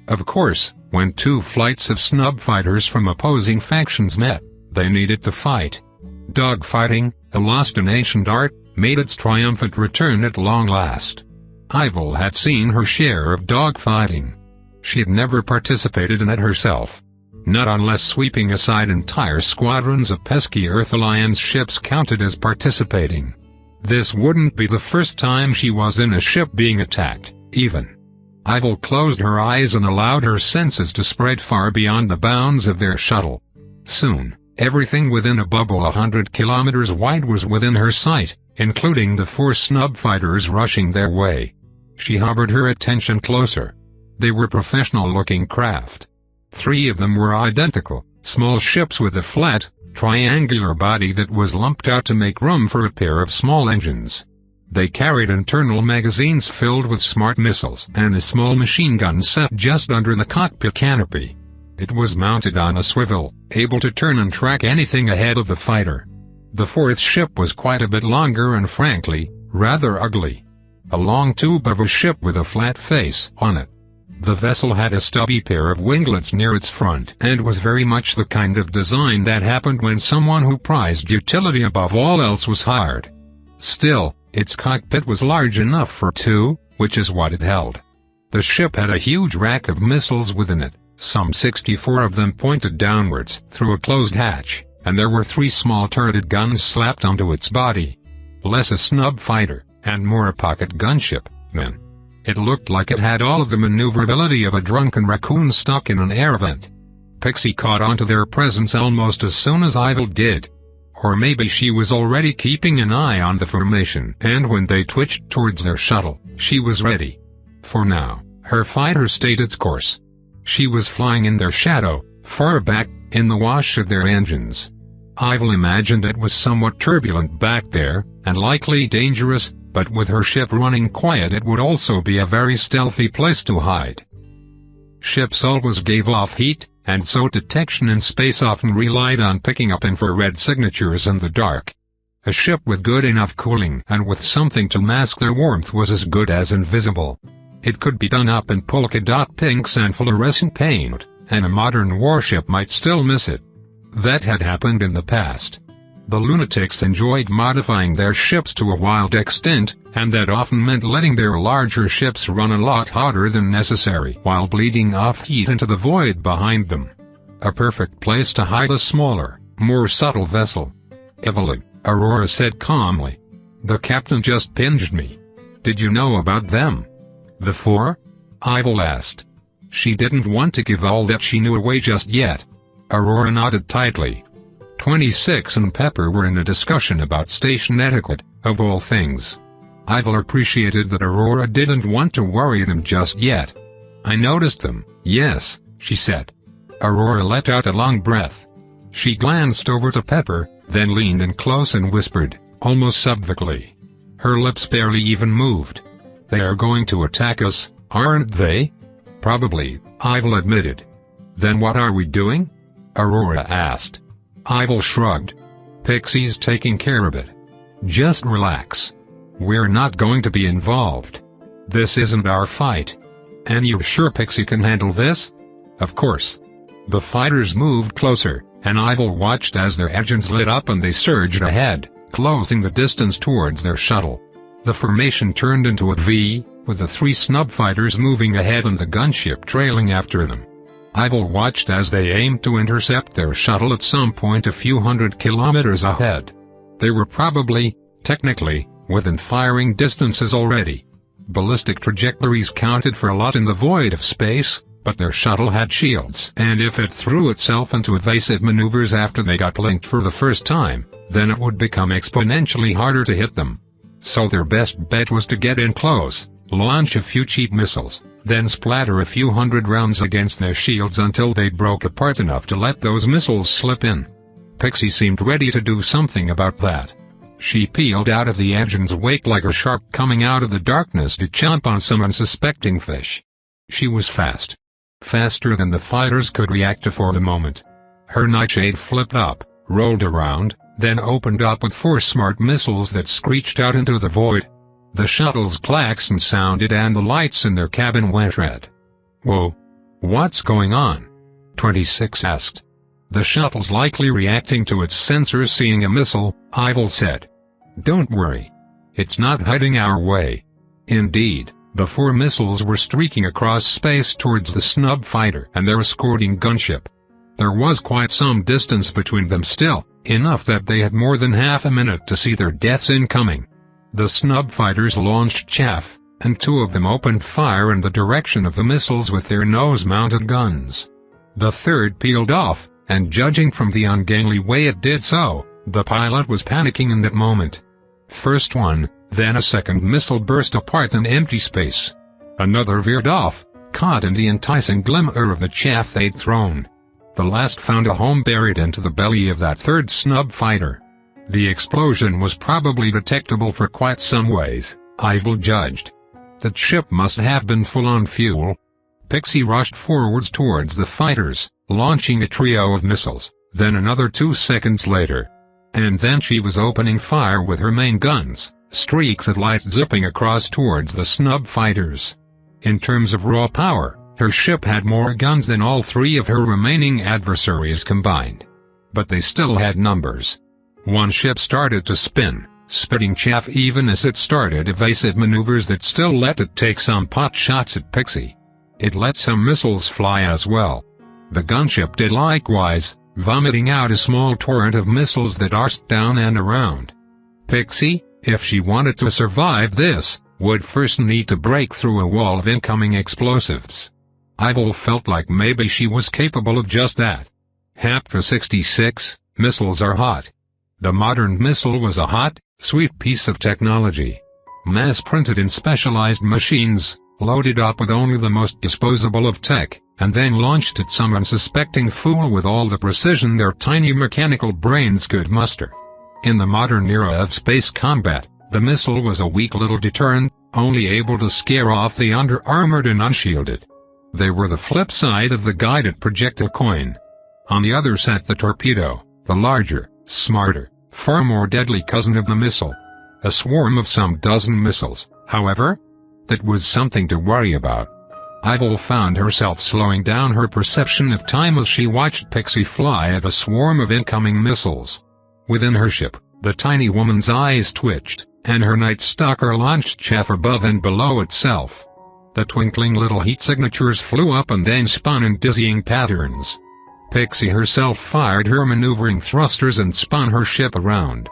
Of course, when two flights of snub fighters from opposing factions met, they needed to fight. Dogfighting, a lost and ancient art, made its triumphant return at long last. Ivil had seen her share of dogfighting. She had never participated in it herself. Not unless sweeping aside entire squadrons of pesky Earth Alliance ships counted as participating. This wouldn't be the first time she was in a ship being attacked, even. Ivil closed her eyes and allowed her senses to spread far beyond the bounds of their shuttle. Soon, everything within a bubble 100 kilometers wide was within her sight, including the 4 snub fighters rushing their way. She hovered her attention closer. They were professional-looking craft. 3 of them were identical, small ships with a flat, triangular body that was lumped out to make room for a pair of small engines. They carried internal magazines filled with smart missiles and a small machine gun set just under the cockpit canopy. It was mounted on a swivel, able to turn and track anything ahead of the fighter. The 4th ship was quite a bit longer and frankly, rather ugly. A long tube of a ship with a flat face on it. The vessel had a stubby pair of winglets near its front and was very much the kind of design that happened when someone who prized utility above all else was hired. Still, its cockpit was large enough for 2, which is what it held. The ship had a huge rack of missiles within it, some 64 of them pointed downwards through a closed hatch, and there were 3 small turreted guns slapped onto its body. Less a snub fighter, and more a pocket gunship, then. It looked like it had all of the maneuverability of a drunken raccoon stuck in an air vent. Pixie caught onto their presence almost as soon as Ivil did. Or maybe she was already keeping an eye on the formation, and when they twitched towards their shuttle, she was ready. For now, her fighter stayed its course. She was flying in their shadow, far back, in the wash of their engines. Ivil imagined it was somewhat turbulent back there, and likely dangerous, but with her ship running quiet it would also be a very stealthy place to hide. Ships always gave off heat, and so detection in space often relied on picking up infrared signatures in the dark. A ship with good enough cooling and with something to mask their warmth was as good as invisible. It could be done up in polka dot pinks and fluorescent paint, and a modern warship might still miss it. That had happened in the past. The lunatics enjoyed modifying their ships to a wild extent, and that often meant letting their larger ships run a lot hotter than necessary while bleeding off heat into the void behind them. A perfect place to hide a smaller, more subtle vessel. "Evelyn," Aurora said calmly. "The captain just pinged me. Did you know about them?" "The 4? Ivil asked. She didn't want to give all that she knew away just yet. Aurora nodded tightly. 26 and Pepper were in a discussion about station etiquette, of all things. Ivil appreciated that Aurora didn't want to worry them just yet. "I noticed them, yes," she said. Aurora let out a long breath. She glanced over to Pepper, then leaned in close and whispered, almost subvocally. Her lips barely even moved. "They are going to attack us, aren't they?" "Probably," Ivil admitted. "Then what are we doing?" Aurora asked. Ivil shrugged. "Pixie's taking care of it. Just relax. We're not going to be involved. This isn't our fight." "And you're sure Pixie can handle this?" "Of course." The fighters moved closer, and Ivil watched as their engines lit up and they surged ahead, closing the distance towards their shuttle. The formation turned into a V, with the 3 snub fighters moving ahead and the gunship trailing after them. Ivil watched as they aimed to intercept their shuttle at some point a few hundred kilometers ahead. They were probably, technically, within firing distances already. Ballistic trajectories counted for a lot in the void of space, but their shuttle had shields, and if it threw itself into evasive maneuvers after they got blinked for the first time, then it would become exponentially harder to hit them. So their best bet was to get in close, launch a few cheap missiles, then splatter a few hundred rounds against their shields until they broke apart enough to let those missiles slip in. Pixie seemed ready to do something about that. She peeled out of the engine's wake like a shark coming out of the darkness to chomp on some unsuspecting fish. She was fast. Faster than the fighters could react to for the moment. Her nightshade flipped up, rolled around, then opened up with 4 smart missiles that screeched out into the void. The shuttle's klaxon sounded and the lights in their cabin went red. "Whoa! What's going on?" 26 asked. "The shuttle's likely reacting to its sensors seeing a missile," Ivil said. "Don't worry. It's not heading our way." Indeed, the 4 missiles were streaking across space towards the snub fighter and their escorting gunship. There was quite some distance between them still, enough that they had more than half a minute to see their deaths incoming. The snub fighters launched chaff, and 2 of them opened fire in the direction of the missiles with their nose-mounted guns. The third peeled off, and judging from the ungainly way it did so, the pilot was panicking in that moment. First one, then a second missile burst apart in empty space. Another veered off, caught in the enticing glimmer of the chaff they'd thrown. The last found a home buried into the belly of that third snub fighter. The explosion was probably detectable for quite some ways, Ivil judged. The ship must have been full on fuel. Pixie rushed forwards towards the fighters, launching a trio of missiles, then another 2 seconds later. And then she was opening fire with her main guns, streaks of light zipping across towards the snub fighters. In terms of raw power, her ship had more guns than all 3 of her remaining adversaries combined. But they still had numbers. One ship started to spin, spitting chaff even as it started evasive maneuvers that still let it take some pot shots at Pixie. It let some missiles fly as well. The gunship did likewise, vomiting out a small torrent of missiles that arced down and around. Pixie, if she wanted to survive this, would first need to break through a wall of incoming explosives. Ivil felt like maybe she was capable of just that. P61, missiles are hot. The modern missile was a hot, sweet piece of technology. Mass-printed in specialized machines, loaded up with only the most disposable of tech, and then launched at some unsuspecting fool with all the precision their tiny mechanical brains could muster. In the modern era of space combat, the missile was a weak little deterrent, only able to scare off the under-armored and unshielded. They were the flip side of the guided projectile coin. On the other sat the torpedo, the larger, smarter, far more deadly cousin of the missile. A swarm of some dozen missiles, however? That was something to worry about. Ivil found herself slowing down her perception of time as she watched Pixie fly at a swarm of incoming missiles. Within her ship, the tiny woman's eyes twitched, and her night stalker launched chaff above and below itself. The twinkling little heat signatures flew up and then spun in dizzying patterns. Pixie herself fired her maneuvering thrusters and spun her ship around.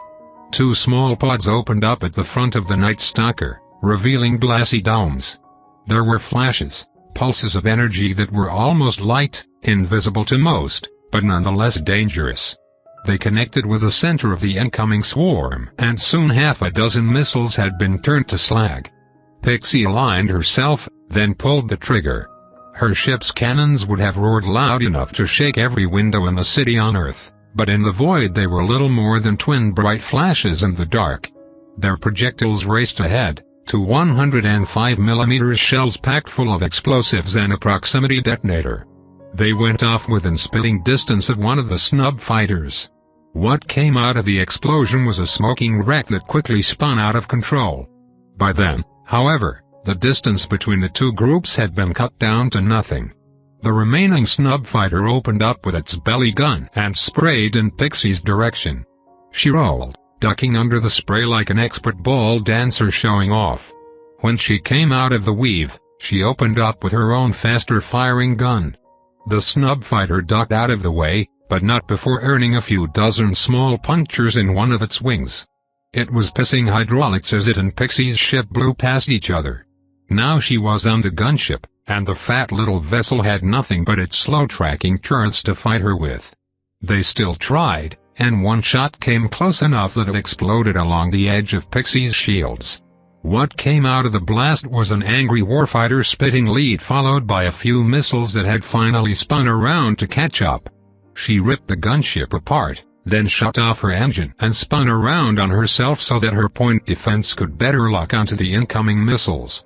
2 small pods opened up at the front of the Night Stalker, revealing glassy domes. There were flashes, pulses of energy that were almost light, invisible to most, but nonetheless dangerous. They connected with the center of the incoming swarm, and soon half a dozen missiles had been turned to slag. Pixie aligned herself, then pulled the trigger. Her ship's cannons would have roared loud enough to shake every window in the city on Earth, but in the void they were little more than twin bright flashes in the dark. Their projectiles raced ahead, to 105mm shells packed full of explosives and a proximity detonator. They went off within spitting distance of one of the snub fighters. What came out of the explosion was a smoking wreck that quickly spun out of control. By then, however, the distance between the 2 groups had been cut down to nothing. The remaining snub fighter opened up with its belly gun and sprayed in Pixie's direction. She rolled, ducking under the spray like an expert ball dancer showing off. When she came out of the weave, she opened up with her own faster-firing gun. The snub fighter ducked out of the way, but not before earning a few dozen small punctures in one of its wings. It was pissing hydraulics as it and Pixie's ship blew past each other. Now she was on the gunship, and the fat little vessel had nothing but its slow-tracking turrets to fight her with. They still tried, and one shot came close enough that it exploded along the edge of Pixie's shields. What came out of the blast was an angry warfighter spitting lead followed by a few missiles that had finally spun around to catch up. She ripped the gunship apart, then shut off her engine and spun around on herself so that her point defense could better lock onto the incoming missiles.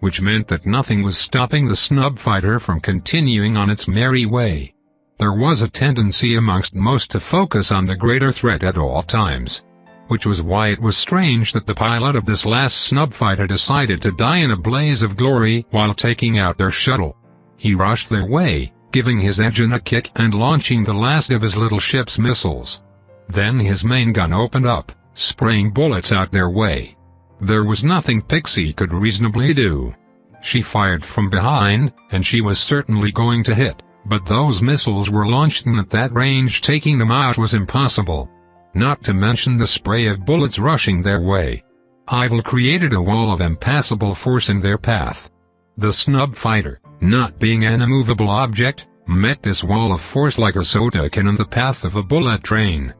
Which meant that nothing was stopping the snub fighter from continuing on its merry way. There was a tendency amongst most to focus on the greater threat at all times. Which was why it was strange that the pilot of this last snub fighter decided to die in a blaze of glory while taking out their shuttle. He rushed their way, giving his engine a kick and launching the last of his little ship's missiles. Then his main gun opened up, spraying bullets out their way. There was nothing Pixie could reasonably do. She fired from behind, and she was certainly going to hit, but those missiles were launched and at that range taking them out was impossible. Not to mention the spray of bullets rushing their way. Ivil created a wall of impassable force in their path. The snub fighter, not being an immovable object, met this wall of force like a soda can in the path of a bullet train.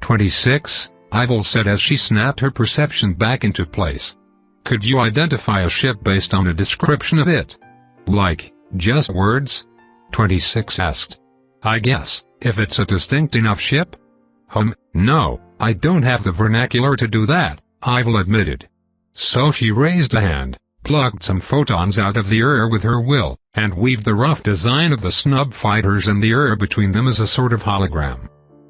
26, Ivil said as she snapped her perception back into place. Could you identify a ship based on a description of it? Like, just words? 26 asked. I guess, if it's a distinct enough ship? No, I don't have the vernacular to do that, Ivil admitted. So she raised a hand, plucked some photons out of the air with her will, and weaved the rough design of the snub fighters and the air between them as a sort of hologram.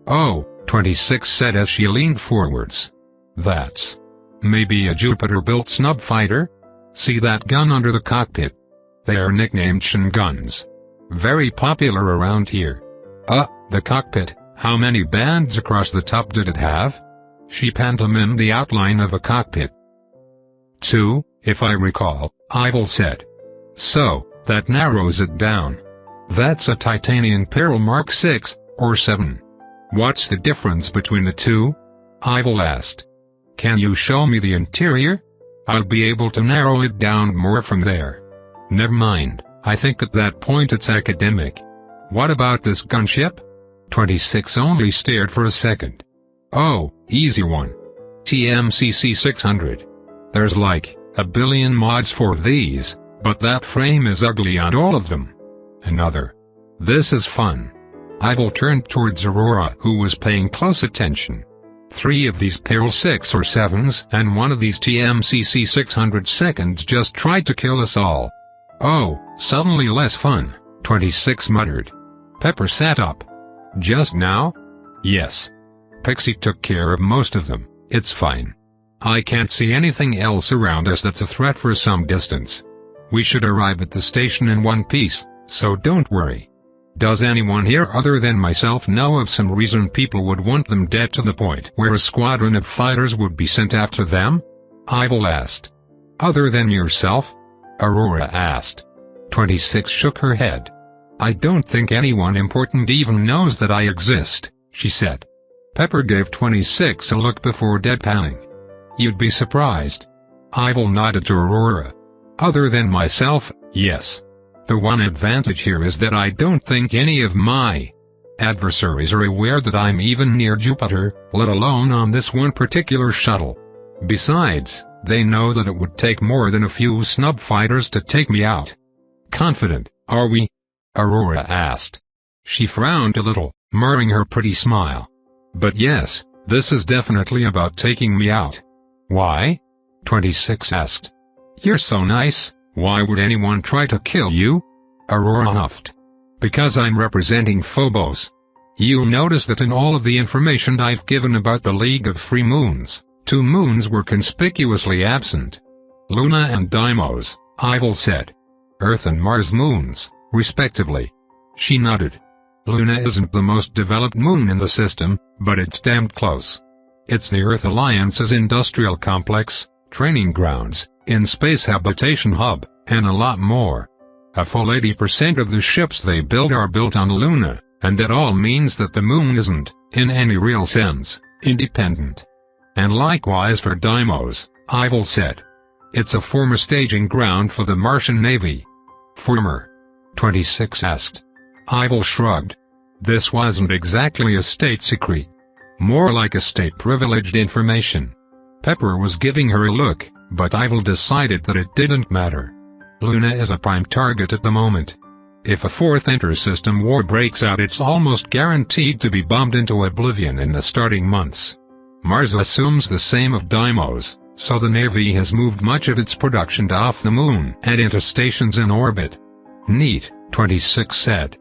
Oh, 26 said as she leaned forwards. That's maybe a Jupiter-built snub fighter? See that gun under the cockpit? They are nicknamed Shin guns. Very popular around here. The cockpit. How many bands across the top did it have? She pantomimed the outline of a cockpit. 2, if I recall, Ivil said. So, that narrows it down. That's a titanium Pearl Mark 6, or 7. What's the difference between the two? Ivil asked. Can you show me the interior? I'll be able to narrow it down more from there. Never mind, I think at that point it's academic. What about this gunship? 26 only stared for a second. Oh, easy one. TMCC 600. There's like a billion mods for these, but that frame is ugly on all of them. Another. This is fun. Ivil turned towards Aurora, who was paying close attention. 3 of these Pearl 6 or 7s and one of these TMCC 600 seconds just tried to kill us all. Oh, suddenly less fun, 26 muttered. Pepper sat up. Just now? Yes. Pixie took care of most of them, it's fine. I can't see anything else around us that's a threat for some distance. We should arrive at the station in one piece, so don't worry. Does anyone here other than myself know of some reason people would want them dead to the point where a squadron of fighters would be sent after them? Ivil asked. Other than yourself? Aurora asked. 26 shook her head. I don't think anyone important even knows that I exist, she said. Pepper gave 26 a look before deadpanning. You'd be surprised. Ivil nodded to Aurora. Other than myself, yes. The one advantage here is that I don't think any of my adversaries are aware that I'm even near Jupiter, let alone on this one particular shuttle. Besides, they know that it would take more than a few snub fighters to take me out. Confident, are we? Aurora asked. She frowned a little, marring her pretty smile. But yes, this is definitely about taking me out. Why? 26 asked. You're so nice, why would anyone try to kill you? Aurora huffed. Because I'm representing Phobos. You'll notice that in all of the information I've given about the League of Free Moons, 2 moons were conspicuously absent. Luna and Deimos, Ivil said. Earth and Mars moons, respectively. She nodded. Luna isn't the most developed moon in the system, but it's damned close. It's the Earth Alliance's industrial complex, training grounds, in-space habitation hub, and a lot more. A full 80% of the ships they build are built on Luna, and that all means that the moon isn't, in any real sense, independent. And likewise for Deimos, Ivil said. It's a former staging ground for the Martian Navy. Former. 26 asked. Ivil shrugged. This wasn't exactly a state secret. More like a state-privileged information. Pepper was giving her a look, but Ivil decided that it didn't matter. Luna is a prime target at the moment. If a fourth inter-system war breaks out, it's almost guaranteed to be bombed into oblivion in the starting months. Mars assumes the same of Deimos, so the Navy has moved much of its production to off the moon and into stations in orbit. Neat, 26 said.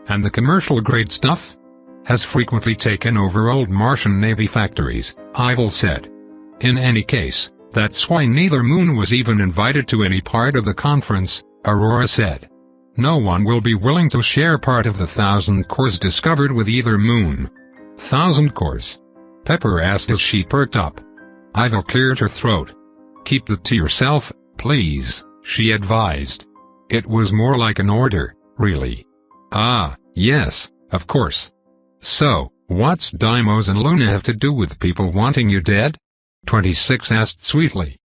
And the commercial-grade stuff? Has frequently taken over old Martian Navy factories, Ivil said. In any case, that's why neither moon was even invited to any part of the conference, Aurora said. No one will be willing to share part of the 1,000 cores discovered with either moon. 1,000 cores? Pepper asked as she perked up. Ivil cleared her throat. Keep that to yourself, please, she advised. It was more like an order, really. Ah, yes, of course. So, what's Deimos and Luna have to do with people wanting you dead? 26 asked sweetly.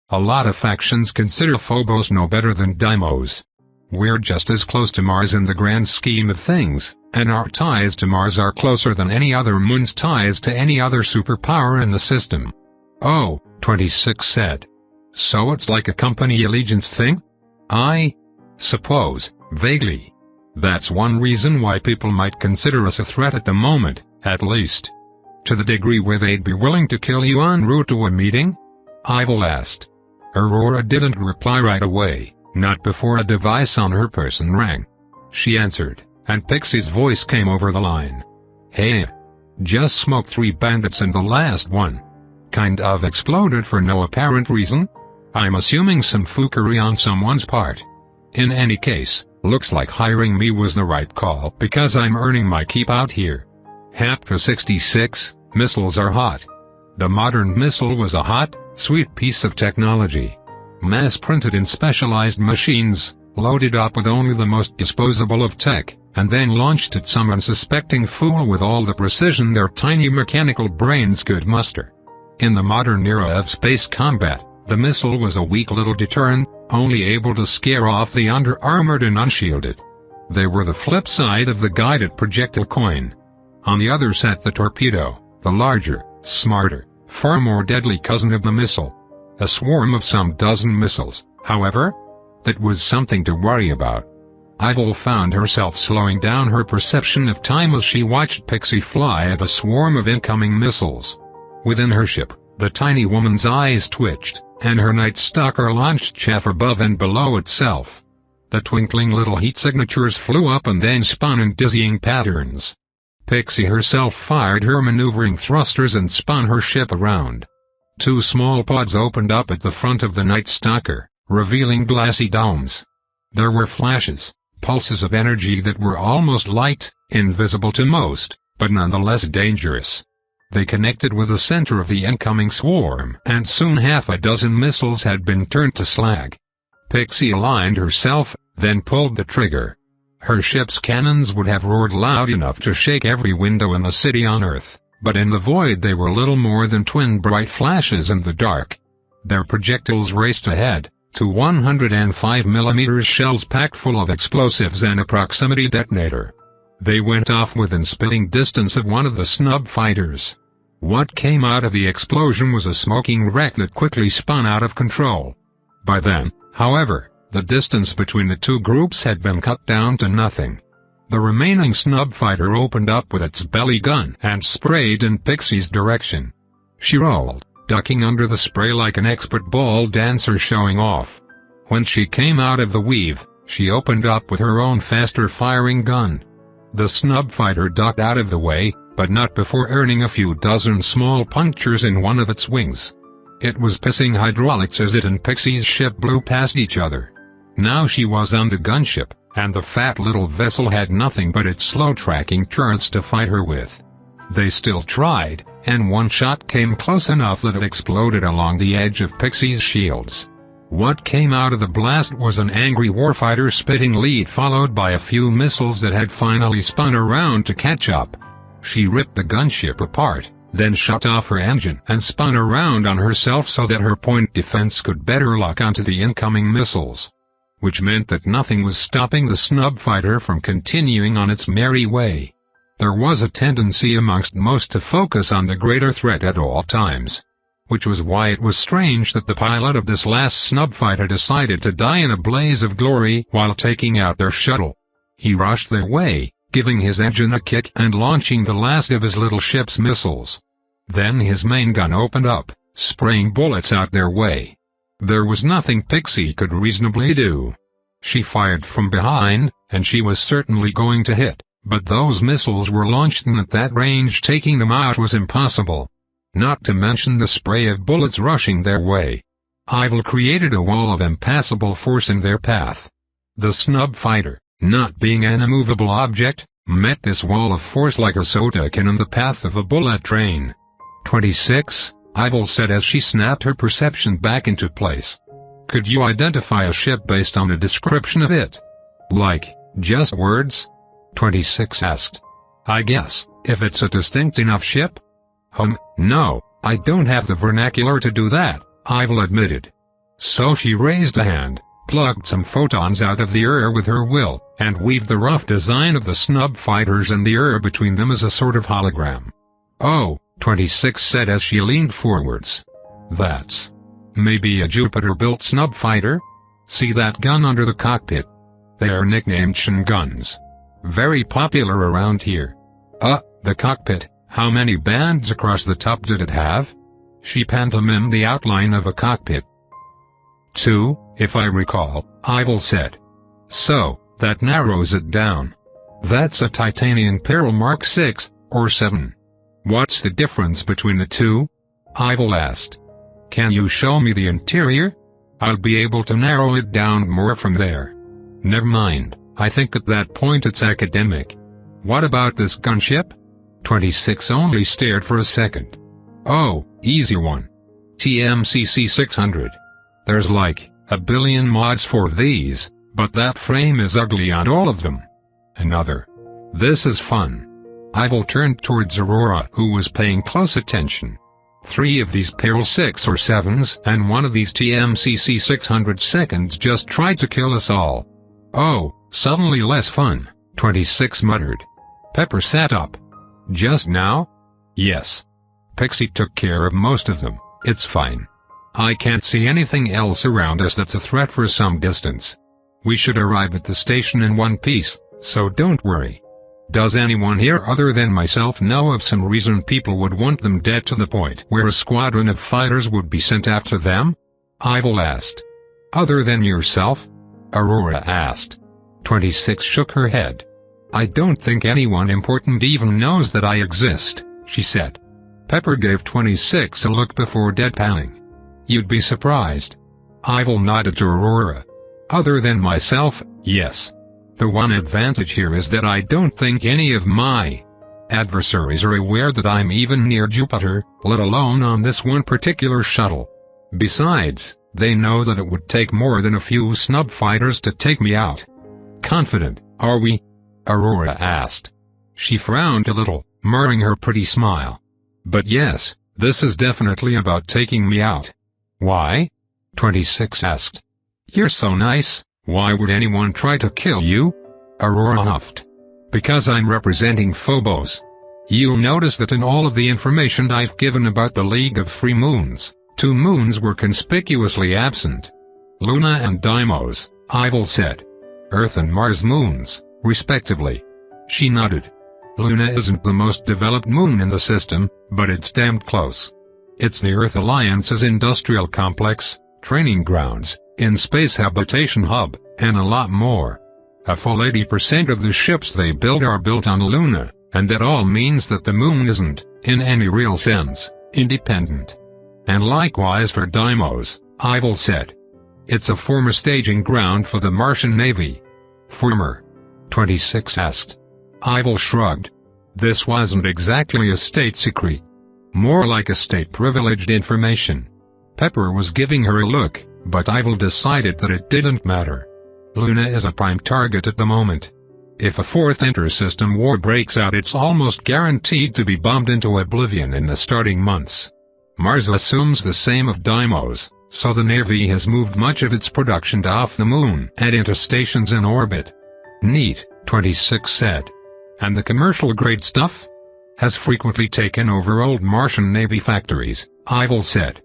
A lot of factions consider Phobos no better than Deimos. We're just as close to Mars in the grand scheme of things, and our ties to Mars are closer than any other moon's ties to any other superpower in the system. Oh, 26 said. So it's like a company allegiance thing? I suppose, vaguely. That's one reason why people might consider us a threat at the moment, at least. To the degree where they'd be willing to kill you en route to a meeting? Ivil asked. Aurora didn't reply right away, not before a device on her person rang. She answered, and Pixie's voice came over the line. Hey. Just smoked 3 bandits and the last one. Kind of exploded for no apparent reason? I'm assuming some foolery on someone's part. In any case, looks like hiring me was the right call because I'm earning my keep out here. Haptra 66, missiles are hot. The modern missile was a hot, sweet piece of technology. Mass-printed in specialized machines, loaded up with only the most disposable of tech, and then launched at some unsuspecting fool with all the precision their tiny mechanical brains could muster. In the modern era of space combat, the missile was a weak little deterrent, only able to scare off the under-armored and unshielded. They were the flip side of the guided projectile coin. On the other sat the torpedo, the larger, smarter, far more deadly cousin of the missile. A swarm of some dozen missiles, however? That was something to worry about. Ivil found herself slowing down her perception of time as she watched Pixie fly at a swarm of incoming missiles. Within her ship, the tiny woman's eyes twitched, and her Night Stalker launched chaff above and below itself. The twinkling little heat signatures flew up and then spun in dizzying patterns. Pixie herself fired her maneuvering thrusters and spun her ship around. 2 small pods opened up at the front of the Night Stalker, revealing glassy domes. There were flashes, pulses of energy that were almost light, invisible to most, but nonetheless dangerous. They connected with the center of the incoming swarm, and soon half a dozen missiles had been turned to slag. Pixie aligned herself, then pulled the trigger. Her ship's cannons would have roared loud enough to shake every window in the city on Earth, but in the void they were little more than twin bright flashes in the dark. Their projectiles raced ahead, to 105mm shells packed full of explosives and a proximity detonator. They went off within spitting distance of one of the snub fighters. What came out of the explosion was a smoking wreck that quickly spun out of control. By then, however, the distance between the two groups had been cut down to nothing. The remaining snub fighter opened up with its belly gun and sprayed in Pixie's direction. She rolled, ducking under the spray like an expert ball dancer showing off. When she came out of the weave, she opened up with her own faster-firing gun. The snub fighter ducked out of the way, but not before earning a few dozen small punctures in one of its wings. It was pissing hydraulics as it and Pixie's ship blew past each other. Now she was on the gunship, and the fat little vessel had nothing but its slow-tracking turrets to fight her with. They still tried, and one shot came close enough that it exploded along the edge of Pixie's shields. What came out of the blast was an angry warfighter spitting lead followed by a few missiles that had finally spun around to catch up. She ripped the gunship apart, then shut off her engine and spun around on herself so that her point defense could better lock onto the incoming missiles. which meant that nothing was stopping the snub fighter from continuing on its merry way. There was a tendency amongst most to focus on the greater threat at all times, which was why it was strange that the pilot of this last snub fighter decided to die in a blaze of glory while taking out their shuttle. He rushed their way, giving his engine a kick and launching the last of his little ship's missiles. Then his main gun opened up, spraying bullets out their way. There was nothing Pixie could reasonably do. She fired from behind, and she was certainly going to hit, but those missiles were launched and at that range taking them out was impossible. Not to mention the spray of bullets rushing their way. Ivil created a wall of impassable force in their path. The snub fighter, not being an immovable object, met this wall of force like a soda can in the path of a bullet train. 26, Ivil said as she snapped her perception back into place. Could you identify a ship based on a description of it? Like, just words? 26 asked. I guess, if it's a distinct enough ship? No, I don't have the vernacular to do that, Ivil admitted. So she raised a hand, plucked some photons out of the air with her will, and weaved the rough design of the snub fighters and the air between them as a sort of hologram. Oh, 26 said as she leaned forwards. That's maybe a Jupiter-built snub fighter? See that gun under the cockpit? They are nicknamed Shin guns. Very popular around here. The cockpit, how many bands across the top did it have? She pantomimed the outline of a cockpit. 2, if I recall, Ivil said. So, that narrows it down. That's a titanium Pearl Mark 6, or 7. What's the difference between the two? Ivil asked. Can you show me the interior? I'll be able to narrow it down more from there. Never mind, I think at that point it's academic. What about this gunship? 26 only stared for a second. Oh, easy one. TMCC 600. There's like a billion mods for these, but that frame is ugly on all of them. Another. This is fun. Ivil turned towards Aurora, who was paying close attention. 3 of these Pearl 6 or 7s and one of these TMCC 600 seconds just tried to kill us all. Oh, suddenly less fun, 26 muttered. Pepper sat up. Just now? Yes. Pixie took care of most of them, it's fine. I can't see anything else around us that's a threat for some distance. We should arrive at the station in one piece, so don't worry. Does anyone here other than myself know of some reason people would want them dead to the point where a squadron of fighters would be sent after them? Ivil asked. Other than yourself? Aurora asked. 26 shook her head. I don't think anyone important even knows that I exist, she said. Pepper gave 26 a look before deadpanning. You'd be surprised. Ivil nodded to Aurora. Other than myself, yes. The one advantage here is that I don't think any of my adversaries are aware that I'm even near Jupiter, let alone on this one particular shuttle. Besides, they know that it would take more than a few snub fighters to take me out. Confident, are we? Aurora asked. She frowned a little, marring her pretty smile. But yes, this is definitely about taking me out. Why? 26 asked. You're so nice, why would anyone try to kill you? Aurora huffed. Because I'm representing Phobos. You'll notice that in all of the information I've given about the League of Free Moons, 2 moons were conspicuously absent. Luna and Deimos, Ivil said. Earth and Mars moons, respectively. She nodded. Luna isn't the most developed moon in the system, but it's damned close. It's the Earth Alliance's industrial complex, training grounds, in-space habitation hub, and a lot more. A full 80% of the ships they build are built on Luna, and that all means that the moon isn't, in any real sense, independent. And likewise for Deimos, Ivil said. It's a former staging ground for the Martian Navy. Former? 26 asked. Ivil shrugged. This wasn't exactly a state secret. More like a state-privileged information. Pepper was giving her a look, but Ivil decided that it didn't matter. Luna is a prime target at the moment. If a 4th inter-system war breaks out, it's almost guaranteed to be bombed into oblivion in the starting months. Mars assumes the same of Deimos, so the Navy has moved much of its production to off the moon and into stations in orbit. Neat, 26 said. And the commercial-grade stuff? Has frequently taken over old Martian Navy factories, Ivil said.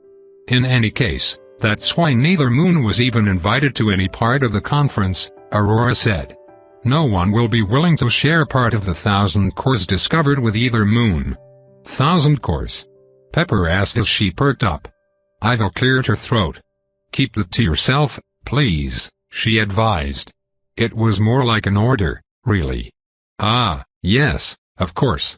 In any case, that's why neither moon was even invited to any part of the conference, Aurora said. No one will be willing to share part of the 1,000 cores discovered with either moon. 1,000 cores? Pepper asked as she perked up. Ivil cleared her throat. Keep that to yourself, please, she advised. It was more like an order, really. Ah, yes, of course.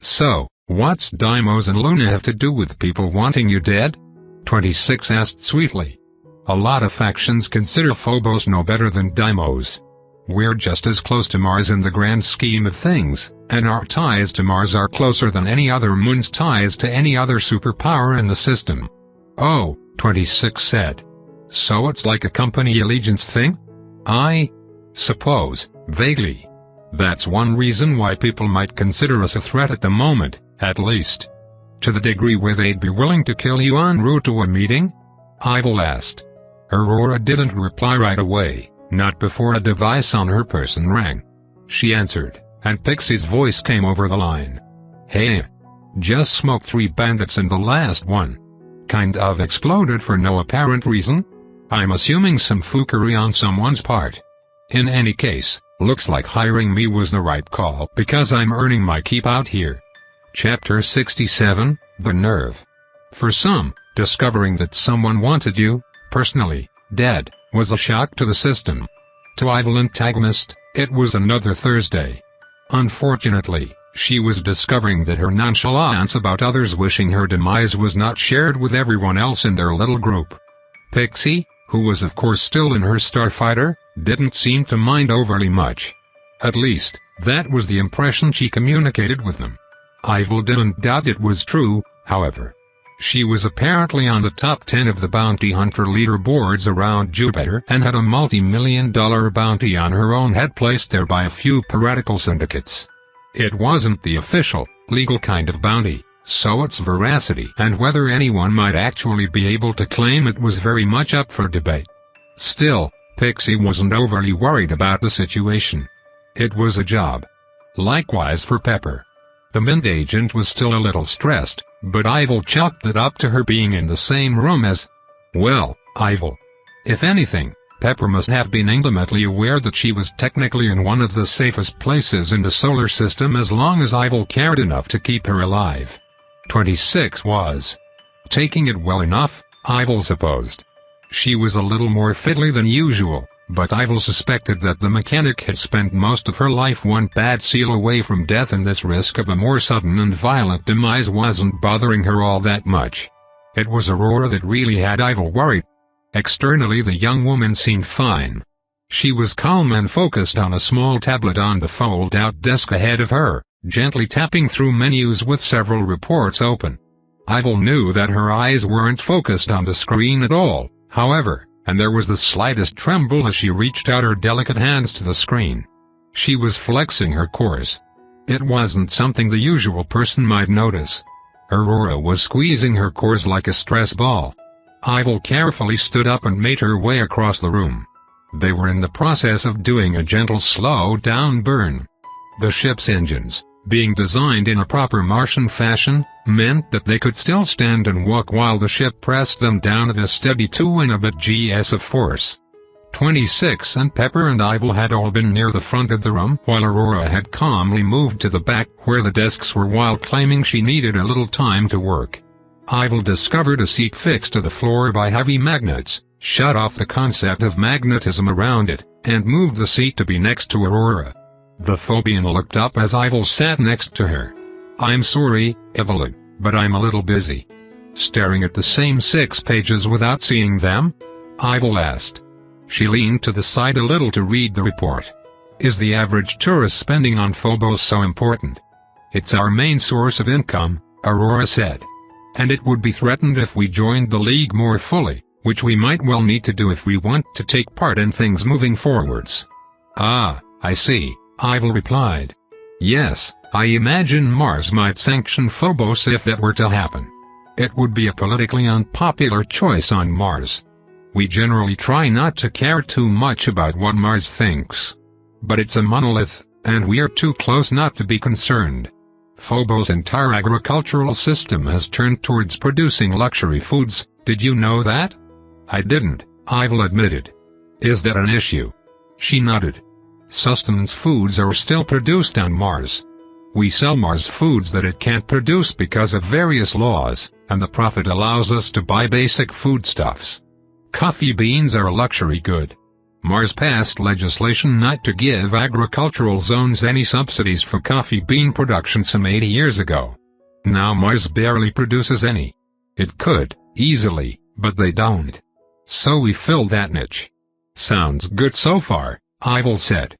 So, what's Deimos and Luna have to do with people wanting you dead? 26 asked sweetly. A lot of factions consider Phobos no better than Deimos. We're just as close to Mars in the grand scheme of things, and our ties to Mars are closer than any other moon's ties to any other superpower in the system. Oh, 26 said. So it's like a company allegiance thing? I suppose, vaguely. That's one reason why people might consider us a threat at the moment, at least. To the degree where they'd be willing to kill you en route to a meeting? Ivil asked. Aurora didn't reply right away, not before a device on her person rang. She answered, and Pixie's voice came over the line. Hey. Just smoked 3 bandits and the last one kind of exploded for no apparent reason? I'm assuming some foolery on someone's part. In any case, looks like hiring me was the right call because I'm earning my keep out here. Chapter 67, The Nerve. For some, discovering that someone wanted you, personally, dead, was a shock to the system. To Ivil Antagonist, it was another Thursday. Unfortunately, she was discovering that her nonchalance about others wishing her demise was not shared with everyone else in their little group. Pixie, who was of course still in her starfighter, didn't seem to mind overly much. At least, that was the impression she communicated with them. Ivil didn't doubt it was true, however. She was apparently on the top 10 of the bounty hunter leaderboards around Jupiter and had a multi-million-dollar bounty on her own head placed there by a few piratical syndicates. It wasn't the official, legal kind of bounty, so its veracity and whether anyone might actually be able to claim it was very much up for debate. Still, Pixie wasn't overly worried about the situation. It was a job. Likewise for Pepper. The Mint agent was still a little stressed, but Ivil chalked it up to her being in the same room as, well, Ivil. If anything, Pepper must have been intimately aware that she was technically in one of the safest places in the solar system as long as Ivil cared enough to keep her alive. 26 was taking it well enough, Ivil supposed. She was a little more fiddly than usual, but Ivil suspected that the mechanic had spent most of her life one bad seal away from death and this risk of a more sudden and violent demise wasn't bothering her all that much. It was Aurora that really had Ivil worried. Externally the young woman seemed fine. She was calm and focused on a small tablet on the fold-out desk ahead of her, gently tapping through menus with several reports open. Ivil knew that her eyes weren't focused on the screen at all, however, and there was the slightest tremble as she reached out her delicate hands to the screen. She was flexing her cores. It wasn't something the usual person might notice. Aurora was squeezing her cores like a stress ball. Ivil carefully stood up and made her way across the room. They were in the process of doing a gentle slow-down burn. The ship's engines, being designed in a proper Martian fashion, meant that they could still stand and walk while the ship pressed them down at a steady 2 and a bit gs of force. 26 and Pepper and Ivil had all been near the front of the room while Aurora had calmly moved to the back where the desks were while claiming she needed a little time to work. Ivil discovered a seat fixed to the floor by heavy magnets, shut off the concept of magnetism around it, and moved the seat to be next to Aurora. The Phobian looked up as Ivil sat next to her. I'm sorry, Evelyn, but I'm a little busy. Staring at the same 6 pages without seeing them? Ivil asked. She leaned to the side a little to read the report. Is the average tourist spending on Phobos so important? It's our main source of income, Aurora said. And it would be threatened if we joined the League more fully, which we might well need to do if we want to take part in things moving forwards. Ah, I see, Ivil replied. Yes, I imagine Mars might sanction Phobos if that were to happen. It would be a politically unpopular choice on Mars. We generally try not to care too much about what Mars thinks. But it's a monolith, and we're too close not to be concerned. Phobos' entire agricultural system has turned towards producing luxury foods. Did you know that? I didn't, Ivil admitted. Is that an issue? She nodded. Sustenance foods are still produced on Mars. We sell Mars foods that it can't produce because of various laws, and the profit allows us to buy basic foodstuffs. Coffee beans are a luxury good. Mars passed legislation not to give agricultural zones any subsidies for coffee bean production some 80 years ago. Now Mars barely produces any. It could, easily, but they don't. So we filled that niche. Sounds good so far, Ivil said.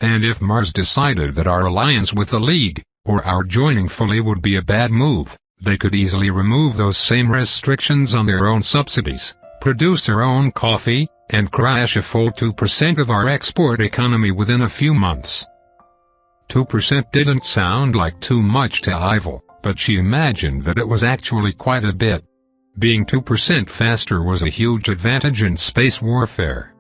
And if Mars decided that our alliance with the League, or our joining fully would be a bad move, they could easily remove those same restrictions on their own subsidies, produce their own coffee, and crash a full 2% of our export economy within a few months. 2% didn't sound like too much to Ivil, but she imagined that it was actually quite a bit. Being 2% faster was a huge advantage in space warfare.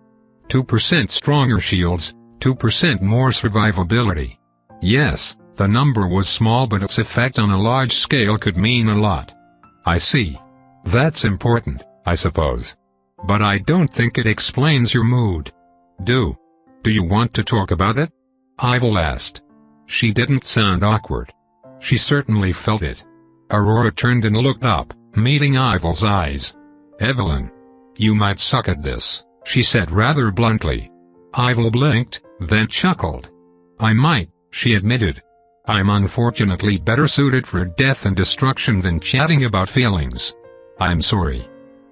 2% stronger shields, 2% more survivability. Yes, the number was small, but its effect on a large scale could mean a lot. I see. That's important, I suppose. But I don't think it explains your mood. Do you want to talk about it? Ivil asked. She didn't sound awkward. She certainly felt it. Aurora turned and looked up, meeting Ivil's eyes. Evelyn, you might suck at this, she said rather bluntly. Ivil blinked, then chuckled. I might, she admitted. I'm unfortunately better suited for death and destruction than chatting about feelings. I'm sorry.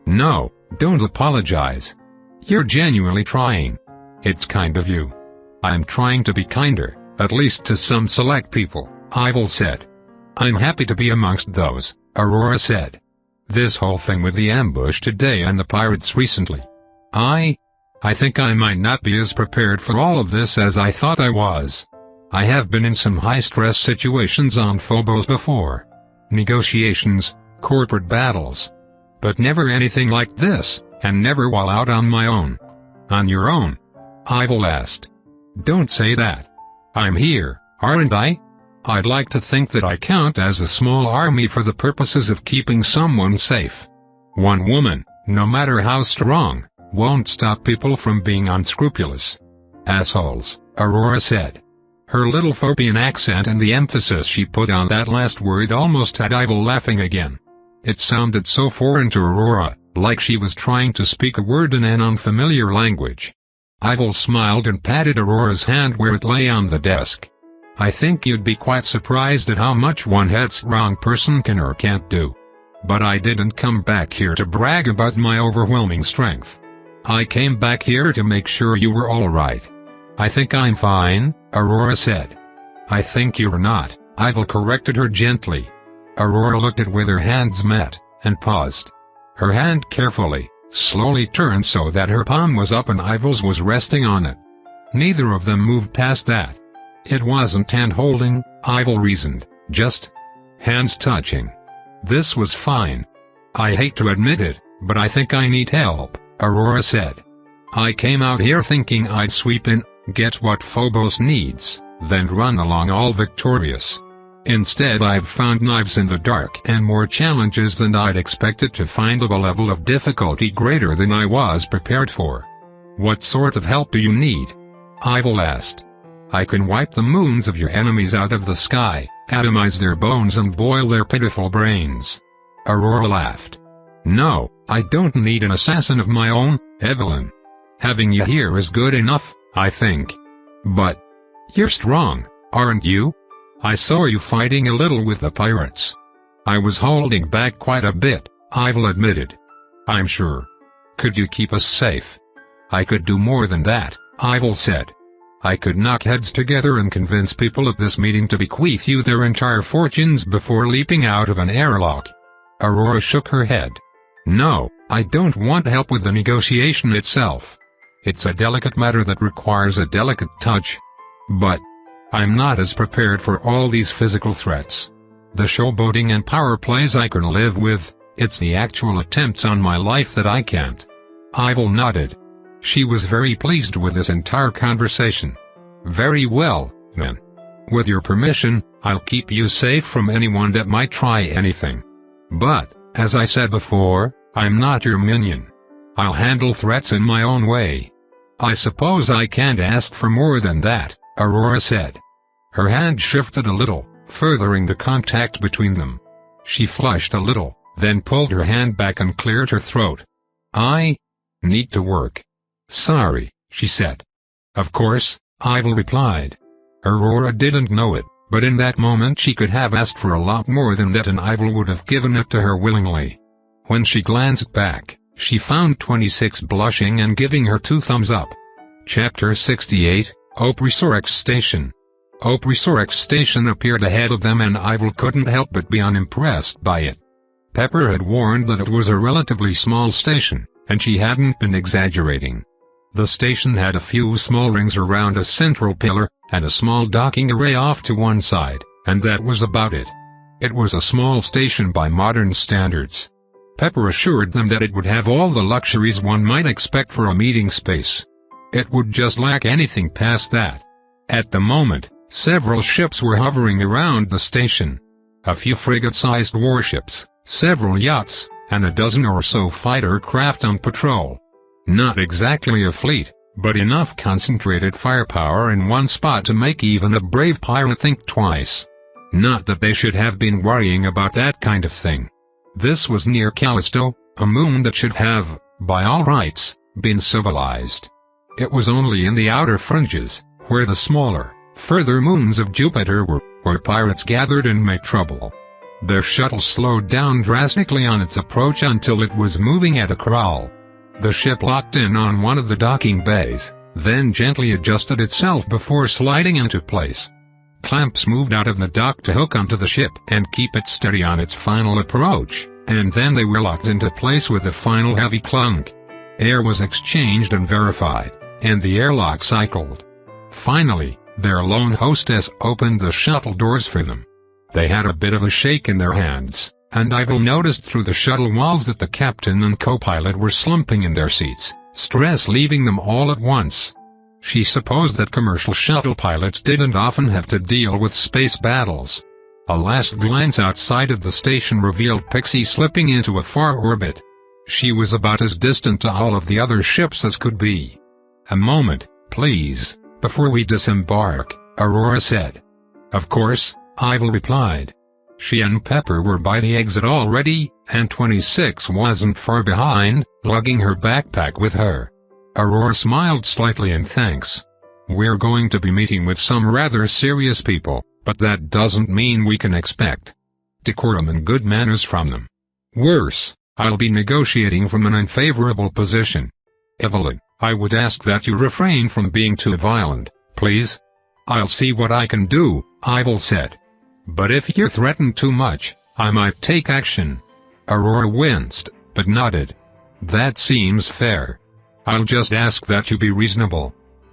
No, don't apologize. You're genuinely trying. It's kind of you. I'm trying to be kinder, at least to some select people, Ivil said. I'm happy to be amongst those, Aurora said. This whole thing with the ambush today and the pirates recently. I think I might not be as prepared for all of this as I thought I was. I have been in some high-stress situations on Phobos before. Negotiations, corporate battles. But never anything like this, and never while out on my own. On your own? Ivil asked. Don't say that. I'm here, aren't I? I'd like to think that I count as a small army for the purposes of keeping someone safe. One woman, no matter how strong, won't stop people from being unscrupulous. Assholes, Aurora said. Her little Phobian accent and the emphasis she put on that last word almost had Ivil laughing again. It sounded so foreign to Aurora, like she was trying to speak a word in an unfamiliar language. Ivil smiled and patted Aurora's hand where it lay on the desk. I think you'd be quite surprised at how much one headstrong person can or can't do. But I didn't come back here to brag about my overwhelming strength. I came back here to make sure you were all right. I think I'm fine, Aurora said. I think you're not, Ivil corrected her gently. Aurora looked at where their hands met, and paused. Her hand carefully, slowly turned so that her palm was up and Ivil's was resting on it. Neither of them moved past that. It wasn't hand-holding, Ivil reasoned, just hands touching. This was fine. I hate to admit it, but I think I need help, Aurora said. I came out here thinking I'd sweep in, get what Phobos needs, then run along all victorious. Instead I've found knives in the dark and more challenges than I'd expected to find of a level of difficulty greater than I was prepared for. What sort of help do you need? Ivil asked. I can wipe the moons of your enemies out of the sky, atomize their bones and boil their pitiful brains. Aurora laughed. No, I don't need an assassin of my own, Evelyn. Having you here is good enough, I think. But you're strong, aren't you? I saw you fighting a little with the pirates. I was holding back quite a bit, Ivil admitted. I'm sure. Could you keep us safe? I could do more than that, Ivil said. I could knock heads together and convince people at this meeting to bequeath you their entire fortunes before leaping out of an airlock. Aurora shook her head. No, I don't want help with the negotiation itself. It's a delicate matter that requires a delicate touch. But I'm not as prepared for all these physical threats. The showboating and power plays I can live with, It's the actual attempts on my life that I can't. Ivil nodded. She was very pleased with this entire conversation. Very well, then. With your permission, I'll keep you safe from anyone that might try anything. But, as I said before, I'm not your minion. I'll handle threats in my own way. I suppose I can't ask for more than that, Aurora said. Her hand shifted a little, furthering the contact between them. She flushed a little, then pulled her hand back and cleared her throat. I need to work. Sorry, she said. Of course, Ivil replied. Aurora didn't know it, but in that moment she could have asked for a lot more than that and Ivil would have given it to her willingly. When she glanced back, she found 26 blushing and giving her 2 thumbs up. Chapter 68, Oprisorex Station. Oprisorex Station appeared ahead of them and Ivil couldn't help but be unimpressed by it. Pepper had warned that it was a relatively small station, and she hadn't been exaggerating. The station had a few small rings around a central pillar, and a small docking array off to one side, and that was about it. It was a small station by modern standards. Pepper assured them that it would have all the luxuries one might expect for a meeting space. It would just lack anything past that. At the moment, several ships were hovering around the station. A few frigate-sized warships, several yachts, and a dozen or so fighter craft on patrol. Not exactly a fleet, but enough concentrated firepower in one spot to make even a brave pirate think twice. Not that they should have been worrying about that kind of thing. This was near Callisto, a moon that should have, by all rights, been civilized. It was only in the outer fringes, where the smaller, further moons of Jupiter were, where pirates gathered and made trouble. Their shuttle slowed down drastically on its approach until it was moving at a crawl. The ship locked in on one of the docking bays, then gently adjusted itself before sliding into place. Clamps moved out of the dock to hook onto the ship and keep it steady on its final approach, and then they were locked into place with a final heavy clunk. Air was exchanged and verified, and the airlock cycled. Finally, their lone hostess opened the shuttle doors for them. They had a bit of a shake in their hands, and Ivil noticed through the shuttle walls that the captain and co-pilot were slumping in their seats, stress leaving them all at once. She supposed that commercial shuttle pilots didn't often have to deal with space battles. A last glance outside of the station revealed Pixie slipping into a far orbit. She was about as distant to all of the other ships as could be. A moment, please, before we disembark, Aurora said. Of course, Ivil replied. She and Pepper were by the exit already, and 26 wasn't far behind, lugging her backpack with her. Aurora smiled slightly in thanks. We're going to be meeting with some rather serious people, but that doesn't mean we can expect decorum and good manners from them. Worse, I'll be negotiating from an unfavorable position. Evelyn, I would ask that you refrain from being too violent, please. I'll see what I can do, Ivil said. But if you're threatened too much, I might take action. Aurora winced, but nodded. That seems fair. I'll just ask that you be reasonable.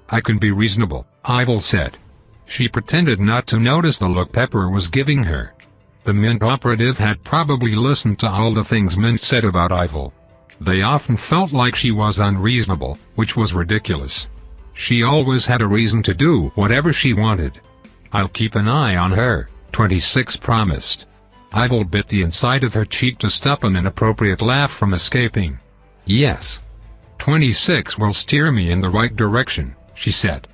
I can be reasonable, Ivil said. She pretended not to notice the look Pepper was giving her. The Mint operative had probably listened to all the things Mint said about Ivil. They often felt like she was unreasonable, which was ridiculous. She always had a reason to do whatever she wanted. I'll keep an eye on her, 26 promised. Ivil bit the inside of her cheek to stop an inappropriate laugh from escaping. Yes. 26 will steer me in the right direction, she said.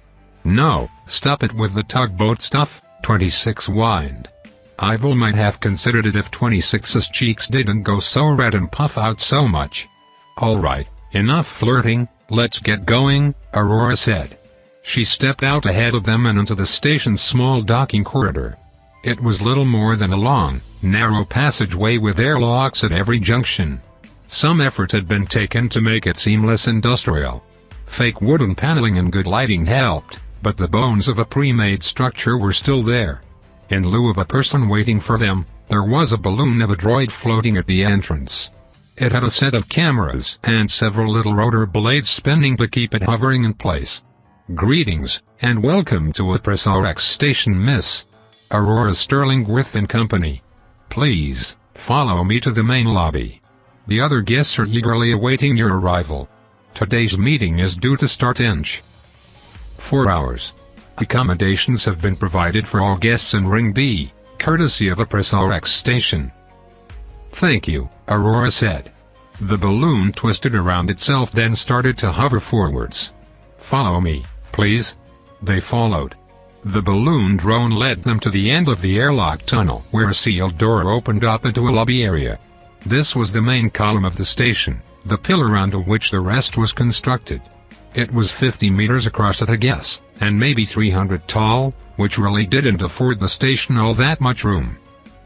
No, stop it with the tugboat stuff, 26 whined. Ivil might have considered it if 26's cheeks didn't go so red and puff out so much. Alright, enough flirting, let's get going, Aurora said. She stepped out ahead of them and into the station's small docking corridor. It was little more than a long, narrow passageway with airlocks at every junction. Some effort had been taken to make it seem less industrial. Fake wooden paneling and good lighting helped, but the bones of a pre-made structure were still there. In lieu of a person waiting for them, there was a balloon of a droid floating at the entrance. It had a set of cameras and several little rotor blades spinning to keep it hovering in place. Greetings, and welcome to Oprisorex Station, Miss Aurora Sterlingworth and Company. Please, follow me to the main lobby. The other guests are eagerly awaiting your arrival. Today's meeting is due to start in 4 hours. Accommodations have been provided for all guests in Ring B, courtesy of a Press RX station. Thank you, Aurora said. The balloon twisted around itself, then started to hover forwards. Follow me, please. They followed. The balloon drone led them to the end of the airlock tunnel, where a sealed door opened up into a lobby area. This was the main column of the station, the pillar onto which the rest was constructed. It was 50 meters across at a guess, and maybe 300 tall, which really didn't afford the station all that much room.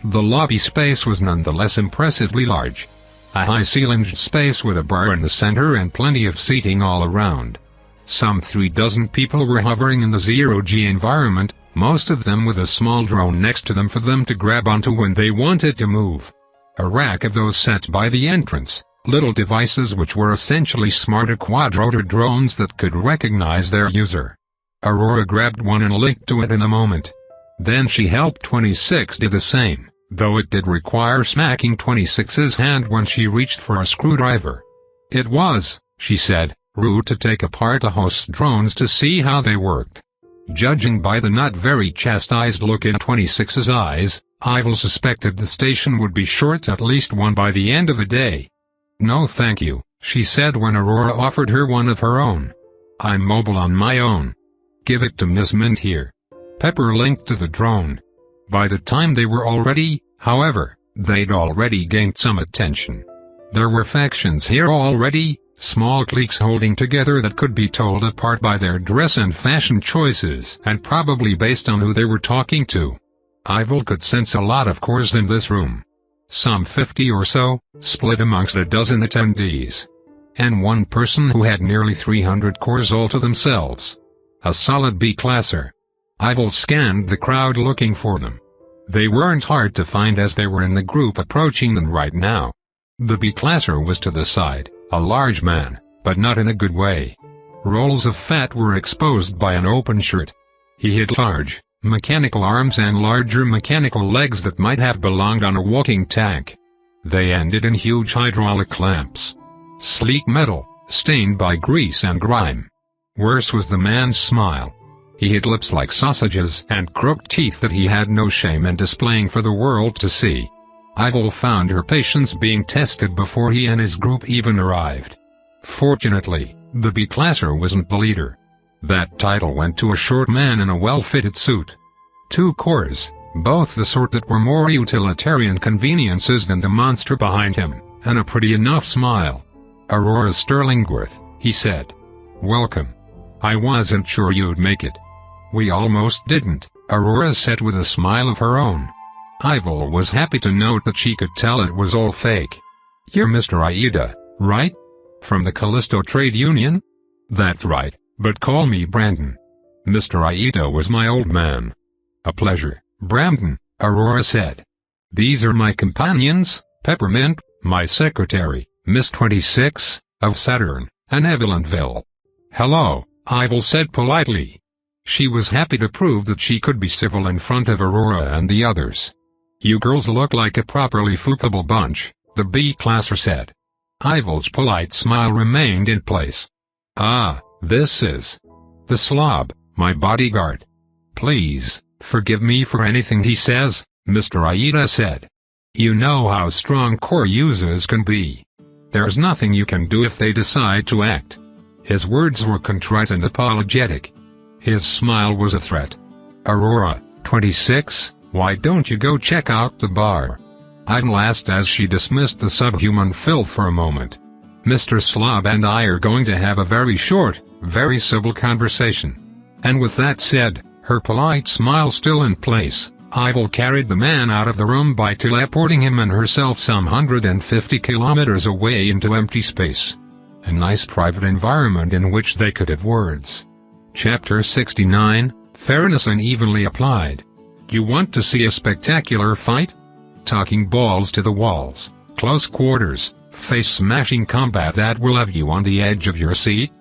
The lobby space was nonetheless impressively large. A high-ceilinged space with a bar in the center and plenty of seating all around. Some 36 people were hovering in the zero-G environment, most of them with a small drone next to them for them to grab onto when they wanted to move. A rack of those sat by the entrance, little devices which were essentially smarter quadrotor drones that could recognize their user. Aurora grabbed one and linked to it in a moment. Then she helped 26 do the same, though it did require smacking 26's hand when she reached for a screwdriver. It was, she said, rude to take apart a host's drones to see how they worked. Judging by the not very chastised look in 26's eyes, Ivil suspected the station would be short at least one by the end of the day. No thank you, she said when Aurora offered her one of her own. I'm mobile on my own. Give it to Miss Mint here. Pepper linked to the drone. By the time they were all ready, however, they'd already gained some attention. There were factions here already, small cliques holding together that could be told apart by their dress and fashion choices, and probably based on who they were talking to. Ivil could sense a lot of cores in this room. Some 50 or so, split amongst a dozen attendees. And one person who had nearly 300 cores all to themselves. A solid B-classer. Ivil scanned the crowd looking for them. They weren't hard to find as they were in the group approaching them right now. The B-classer was to the side, a large man, but not in a good way. Rolls of fat were exposed by an open shirt. He had large, mechanical arms and larger mechanical legs that might have belonged on a walking tank. They ended in huge hydraulic clamps. Sleek metal, stained by grease and grime. Worse was the man's smile. He had lips like sausages and crooked teeth that he had no shame in displaying for the world to see. Ivil found her patience being tested before he and his group even arrived. Fortunately, the B-classer wasn't the leader. That title went to a short man in a well-fitted suit. 2 cores, both the sort that were more utilitarian conveniences than the monster behind him, and a pretty enough smile. Aurora Sterlingworth, he said. Welcome. I wasn't sure you'd make it. We almost didn't, Aurora said with a smile of her own. Ivil was happy to note that she could tell it was all fake. You're Mr. Aida, right? From the Callisto Trade Union? That's right, but call me Brandon. Mr. Aida was my old man. A pleasure, Brandon, Aurora said. These are my companions, Peppermint, my secretary, Miss 26, of Saturn, and Evelynville. Hello, Ivil said politely. She was happy to prove that she could be civil in front of Aurora and the others. You girls look like a properly fuckable bunch, the B-classer said. Ivil's polite smile remained in place. Ah, this is the slob, my bodyguard. Please, forgive me for anything he says, Mr. Aida said. You know how strong core users can be. There's nothing you can do if they decide to act. His words were contrite and apologetic. His smile was a threat. Aurora, 26, why don't you go check out the bar? Ivil asked as she dismissed the subhuman filth for a moment. Mr. Slob and I are going to have a very short, very civil conversation. And with that said, her polite smile still in place, Ivil carried the man out of the room by teleporting him and herself some 150 kilometers away into empty space. A nice private environment in which they could have words. Chapter 69, Fairness Unevenly Applied. You want to see a spectacular fight? Talking balls to the walls, close quarters, face-smashing combat that will have you on the edge of your seat?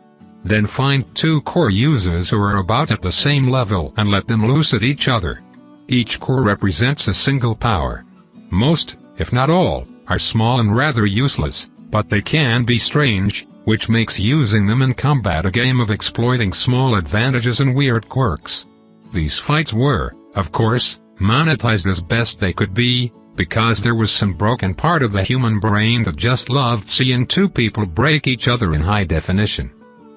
Then find 2 core users who are about at the same level and let them loose at each other. Each core represents a single power. Most, if not all, are small and rather useless, but they can be strange, which makes using them in combat a game of exploiting small advantages and weird quirks. These fights were, of course, monetized as best they could be, because there was some broken part of the human brain that just loved seeing two people break each other in high definition.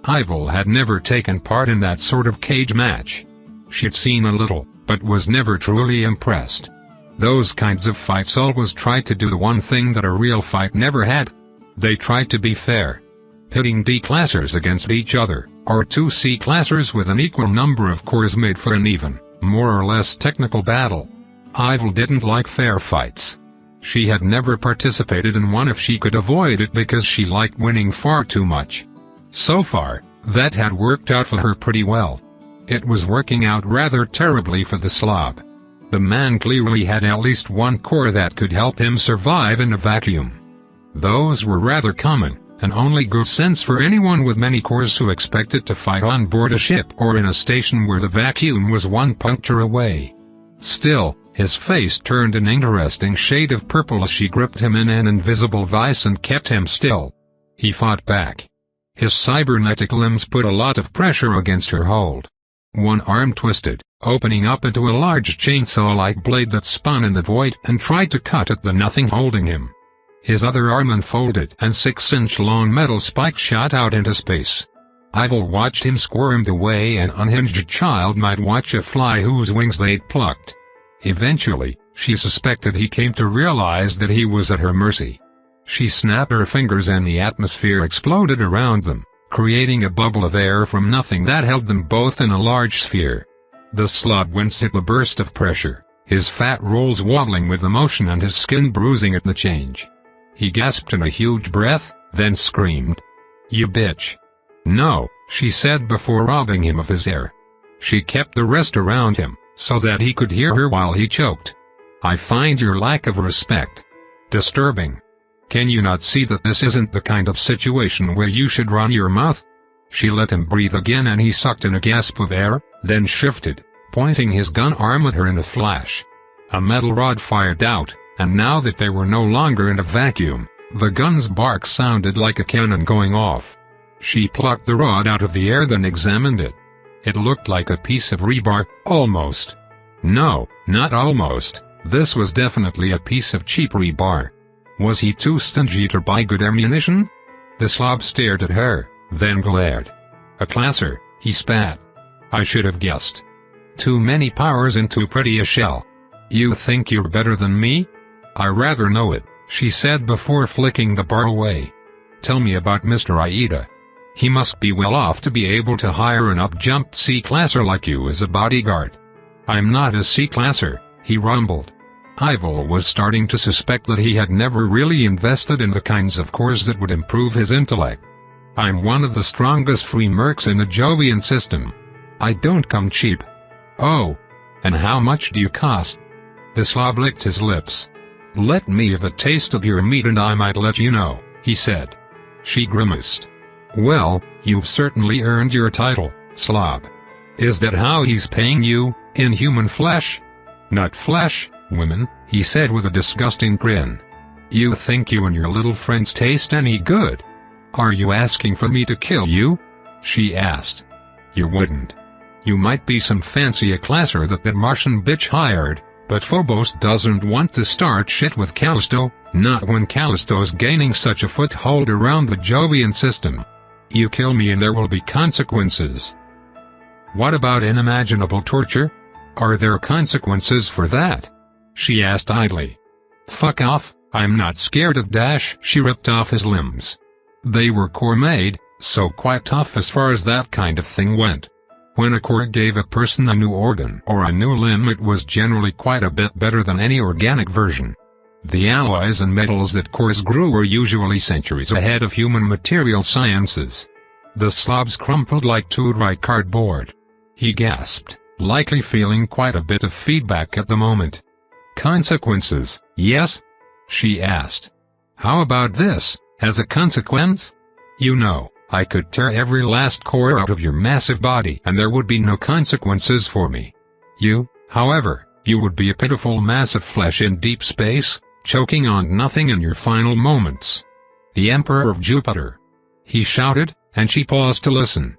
Ivil had never taken part in that sort of cage match. She'd seen a little, but was never truly impressed. Those kinds of fights always tried to do the one thing that a real fight never had. They tried to be fair. Pitting D-classers against each other, or two C-classers with an equal number of cores made for an even, more or less technical battle. Ivil didn't like fair fights. She had never participated in one if she could avoid it because she liked winning far too much. So far, that had worked out for her pretty well. It was working out rather terribly for the slob. The man clearly had at least one core that could help him survive in a vacuum. Those were rather common, and only good sense for anyone with many cores who expected to fight on board a ship or in a station where the vacuum was one puncture away. Still, his face turned an interesting shade of purple as she gripped him in an invisible vice and kept him still. He fought back. His cybernetic limbs put a lot of pressure against her hold. One arm twisted, opening up into a large chainsaw-like blade that spun in the void and tried to cut at the nothing holding him. His other arm unfolded and 6-inch-long metal spikes shot out into space. Ivil watched him squirm the way an unhinged child might watch a fly whose wings they'd plucked. Eventually, she suspected he came to realize that he was at her mercy. She snapped her fingers and the atmosphere exploded around them, creating a bubble of air from nothing that held them both in a large sphere. The slob winced at the burst of pressure, his fat rolls wobbling with emotion and his skin bruising at the change. He gasped in a huge breath, then screamed. "You bitch." "No," she said before robbing him of his air. She kept the rest around him, so that he could hear her while he choked. "I find your lack of respect disturbing. Can you not see that this isn't the kind of situation where you should run your mouth?" She let him breathe again and he sucked in a gasp of air, then shifted, pointing his gun arm at her in a flash. A metal rod fired out, and now that they were no longer in a vacuum, the gun's bark sounded like a cannon going off. She plucked the rod out of the air then examined it. It looked like a piece of rebar, almost. No, not almost, this was definitely a piece of cheap rebar. Was he too stingy to buy good ammunition? The slob stared at her, then glared. "A classer," he spat. "I should have guessed. Too many powers in too pretty a shell. You think you're better than me?" "I rather know it," she said before flicking the bar away. "Tell me about Mr. Aida. He must be well off to be able to hire an up-jumped C-classer like you as a bodyguard." "I'm not a C-classer," he rumbled. Ivil was starting to suspect that he had never really invested in the kinds of cores that would improve his intellect. "I'm one of the strongest free mercs in the Jovian system. I don't come cheap." "Oh. And how much do you cost?" The slob licked his lips. "Let me have a taste of your meat and I might let you know," he said. She grimaced. "Well, you've certainly earned your title, slob. Is that how he's paying you, in human flesh?" "Not flesh, women," he said with a disgusting grin. "You think you and your little friends taste any good? Are you asking for me to kill you?" she asked. "You wouldn't. You might be some fancy classer that Martian bitch hired, but Phobos doesn't want to start shit with Callisto, not when Callisto's gaining such a foothold around the Jovian system. You kill me and there will be consequences." "What about unimaginable torture? Are there consequences for that?" she asked idly. "Fuck off, I'm not scared of Dash." She ripped off his limbs. They were core-made, so quite tough as far as that kind of thing went. When a core gave a person a new organ or a new limb, it was generally quite a bit better than any organic version. The alloys and metals that cores grew were usually centuries ahead of human material sciences. The slobs crumpled like to-dry cardboard. He gasped, likely feeling quite a bit of feedback at the moment. "Consequences, yes?" she asked. "How about this, as a consequence? You know, I could tear every last core out of your massive body and there would be no consequences for me. You, however, you would be a pitiful mass of flesh in deep space, choking on nothing in your final moments. The Emperor of Jupiter. He shouted, and she paused to listen.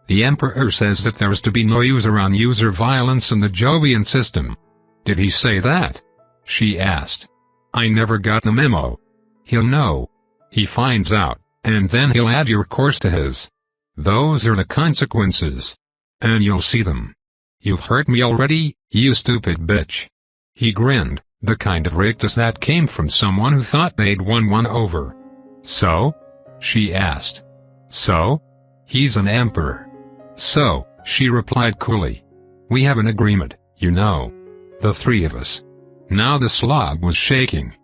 The Emperor says that there is to be no user-on-user violence in the Jovian system. Did he say that? She asked. I never got the memo. He'll know. He finds out, and then he'll add your course to his. Those are the consequences. And you'll see them. You've hurt me already, you stupid bitch. He grinned, the kind of rictus that came from someone who thought they'd won one over. So? She asked. So? He's an emperor. So, she replied coolly. We have an agreement, you know. The three of us. Now the slob was shaking.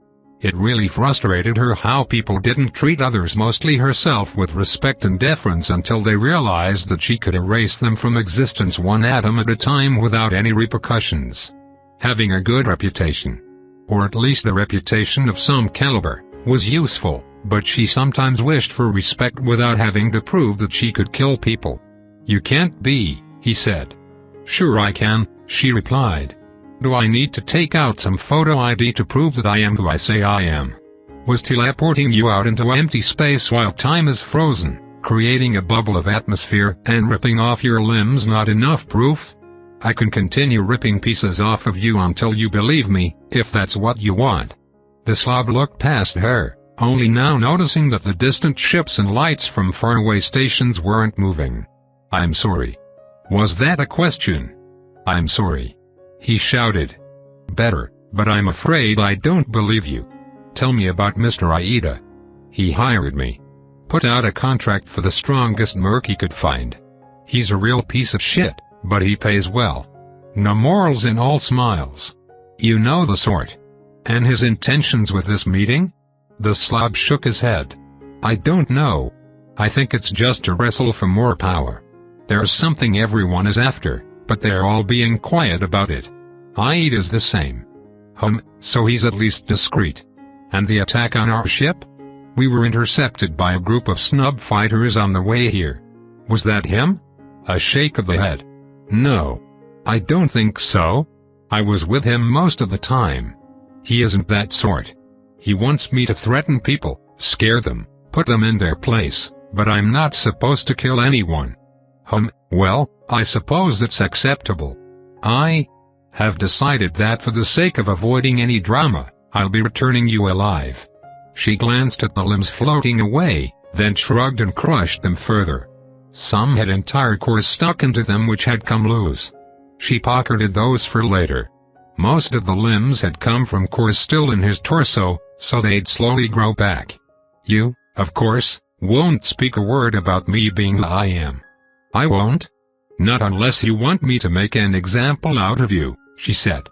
It really frustrated her how people didn't treat others, mostly herself, with respect and deference until they realized that she could erase them from existence one atom at a time without any repercussions. Having a good reputation, or at least a reputation of some caliber, was useful, but she sometimes wished for respect without having to prove that she could kill people. You can't be, he said. Sure I can, she replied. Do I need to take out some photo ID to prove that I am who I say I am? Was teleporting you out into empty space while time is frozen, creating a bubble of atmosphere and ripping off your limbs not enough proof? I can continue ripping pieces off of you until you believe me, if that's what you want. The slob looked past her, only now noticing that the distant ships and lights from faraway stations weren't moving. I'm sorry. Was that a question? I'm sorry. He shouted. Better, but I'm afraid I don't believe you. Tell me about Mr. Aida. He hired me. Put out a contract for the strongest merc he could find. He's a real piece of shit, but he pays well. No morals and all smiles. You know the sort. And his intentions with this meeting? The slob shook his head. I don't know. I think it's just to wrestle for more power. There's something everyone is after, but they're all being quiet about it. Aida's the same. So he's at least discreet. And the attack on our ship? We were intercepted by a group of snub fighters on the way here. Was that him? A shake of the head. No. I don't think so. I was with him most of the time. He isn't that sort. He wants me to threaten people, scare them, put them in their place, but I'm not supposed to kill anyone. Well, I suppose it's acceptable. I have decided that for the sake of avoiding any drama, I'll be returning you alive. She glanced at the limbs floating away, then shrugged and crushed them further. Some had entire cores stuck into them which had come loose. She pocketed those for later. Most of the limbs had come from cores still in his torso, so they'd slowly grow back. You, of course, won't speak a word about me being who I am. I won't? Not unless you want me to make an example out of you, she said.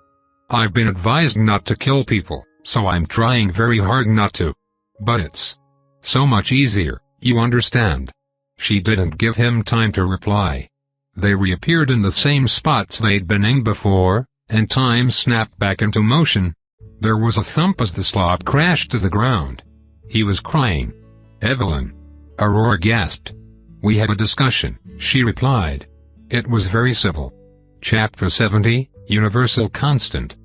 I've been advised not to kill people, so I'm trying very hard not to. But it's so much easier, you understand. She didn't give him time to reply. They reappeared in the same spots they'd been in before, and time snapped back into motion. There was a thump as the slob crashed to the ground. He was crying. Evelyn. Aurora gasped. We had a discussion, she replied. It was very civil. Chapter 70, Universal Constant.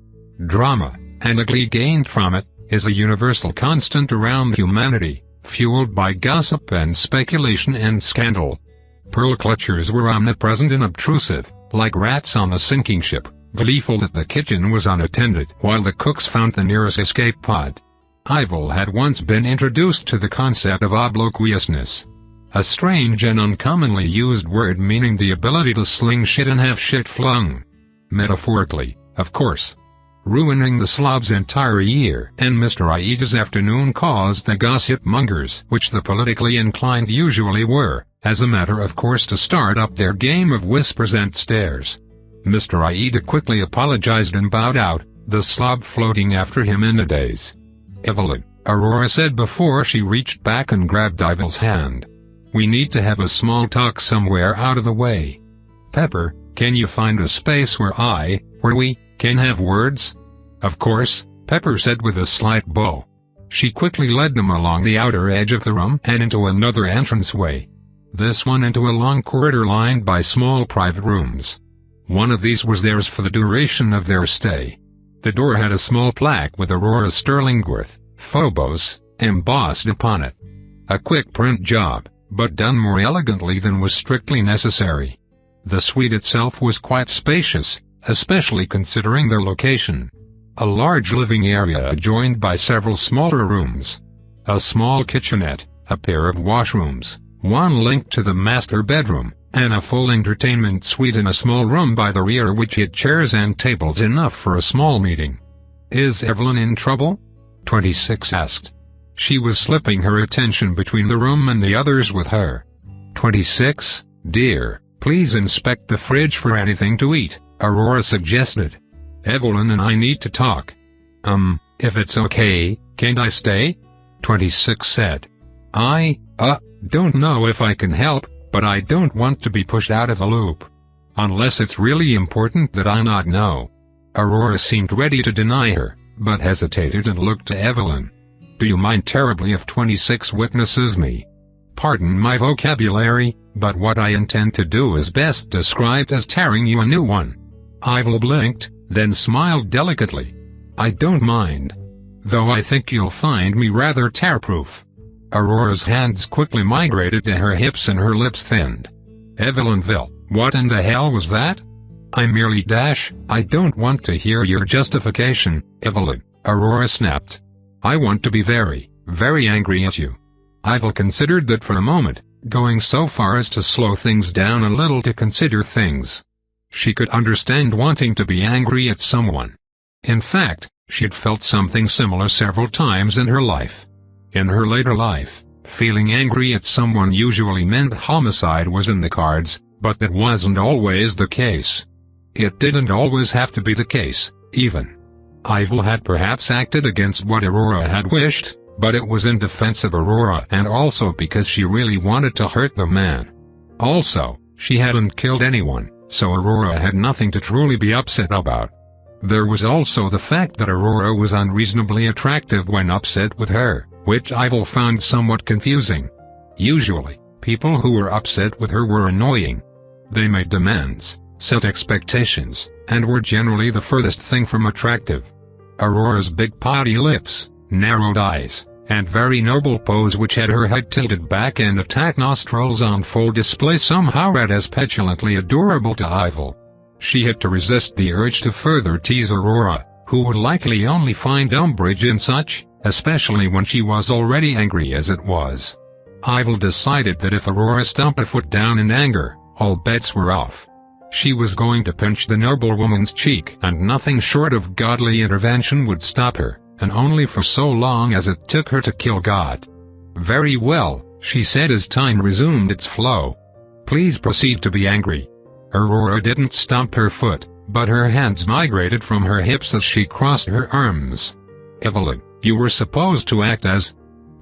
Drama, and the glee gained from it, is a universal constant around humanity, fueled by gossip and speculation and scandal. Pearl clutchers were omnipresent and obtrusive, like rats on a sinking ship, gleeful that the kitchen was unattended while the cooks found the nearest escape pod. Ivil had once been introduced to the concept of obloquiousness. A strange and uncommonly used word meaning the ability to sling shit and have shit flung. Metaphorically, of course. Ruining the slob's entire year and Mr. Aida's afternoon caused the gossip mongers, which the politically inclined usually were, as a matter of course, to start up their game of whispers and stares. Mr. Aida quickly apologized and bowed out, the slob floating after him in a daze. Evelyn, Aurora said before she reached back and grabbed Ivil's hand. We need to have a small talk somewhere out of the way. Pepper, can you find a space where we can have words? Of course, Pepper said with a slight bow. She quickly led them along the outer edge of the room and into another entranceway. This one into a long corridor lined by small private rooms. One of these was theirs for the duration of their stay. The door had a small plaque with Aurora Sterlingworth, Phobos, embossed upon it. A quick print job, but done more elegantly than was strictly necessary. The suite itself was quite spacious, especially considering their location. A large living area adjoined by several smaller rooms. A small kitchenette, a pair of washrooms, one linked to the master bedroom, and a full entertainment suite in a small room by the rear which had chairs and tables enough for a small meeting. "Is Evelyn in trouble?" 26 asked. She was slipping her attention between the room and the others with her. 26, "Dear, please inspect the fridge for anything to eat," Aurora suggested. "Evelyn and I need to talk." If it's okay, can't I stay?" 26 said. I don't know if I can help, but I don't want to be pushed out of the loop. Unless it's really important that I not know." Aurora seemed ready to deny her, but hesitated and looked to Evelyn. "Do you mind terribly if 26 witnesses me? Pardon my vocabulary, but what I intend to do is best described as tearing you a new one." Ivil blinked, then smiled delicately. "I don't mind. Though I think you'll find me rather tear-proof." Aurora's hands quickly migrated to her hips and her lips thinned. "Evelynville, what in the hell was that?" I don't want to hear your justification, Evelyn," Aurora snapped. "I want to be very, very angry at you." Ivil considered that for a moment, going so far as to slow things down a little to consider things. She could understand wanting to be angry at someone. In fact, she had felt something similar several times in her life. In her later life, feeling angry at someone usually meant homicide was in the cards, but that wasn't always the case. It didn't always have to be the case, even. Ivil had perhaps acted against what Aurora had wished, but it was in defense of Aurora and also because she really wanted to hurt the man. Also, she hadn't killed anyone, so Aurora had nothing to truly be upset about. There was also the fact that Aurora was unreasonably attractive when upset with her, which Ivil found somewhat confusing. Usually, people who were upset with her were annoying. They made demands, set expectations, and were generally the furthest thing from attractive. Aurora's big pouty lips, narrowed eyes, and very noble pose which had her head tilted back and attack nostrils on full display somehow read as petulantly adorable to Ivil. She had to resist the urge to further tease Aurora, who would likely only find umbrage in such, especially when she was already angry as it was. Ivil decided that if Aurora stomped a foot down in anger, all bets were off. She was going to pinch the noblewoman's cheek and nothing short of godly intervention would stop her, and only for so long as it took her to kill God. "Very well," she said as time resumed its flow. "Please proceed to be angry." Aurora didn't stomp her foot, but her hands migrated from her hips as she crossed her arms. "Evelyn, you were supposed to act as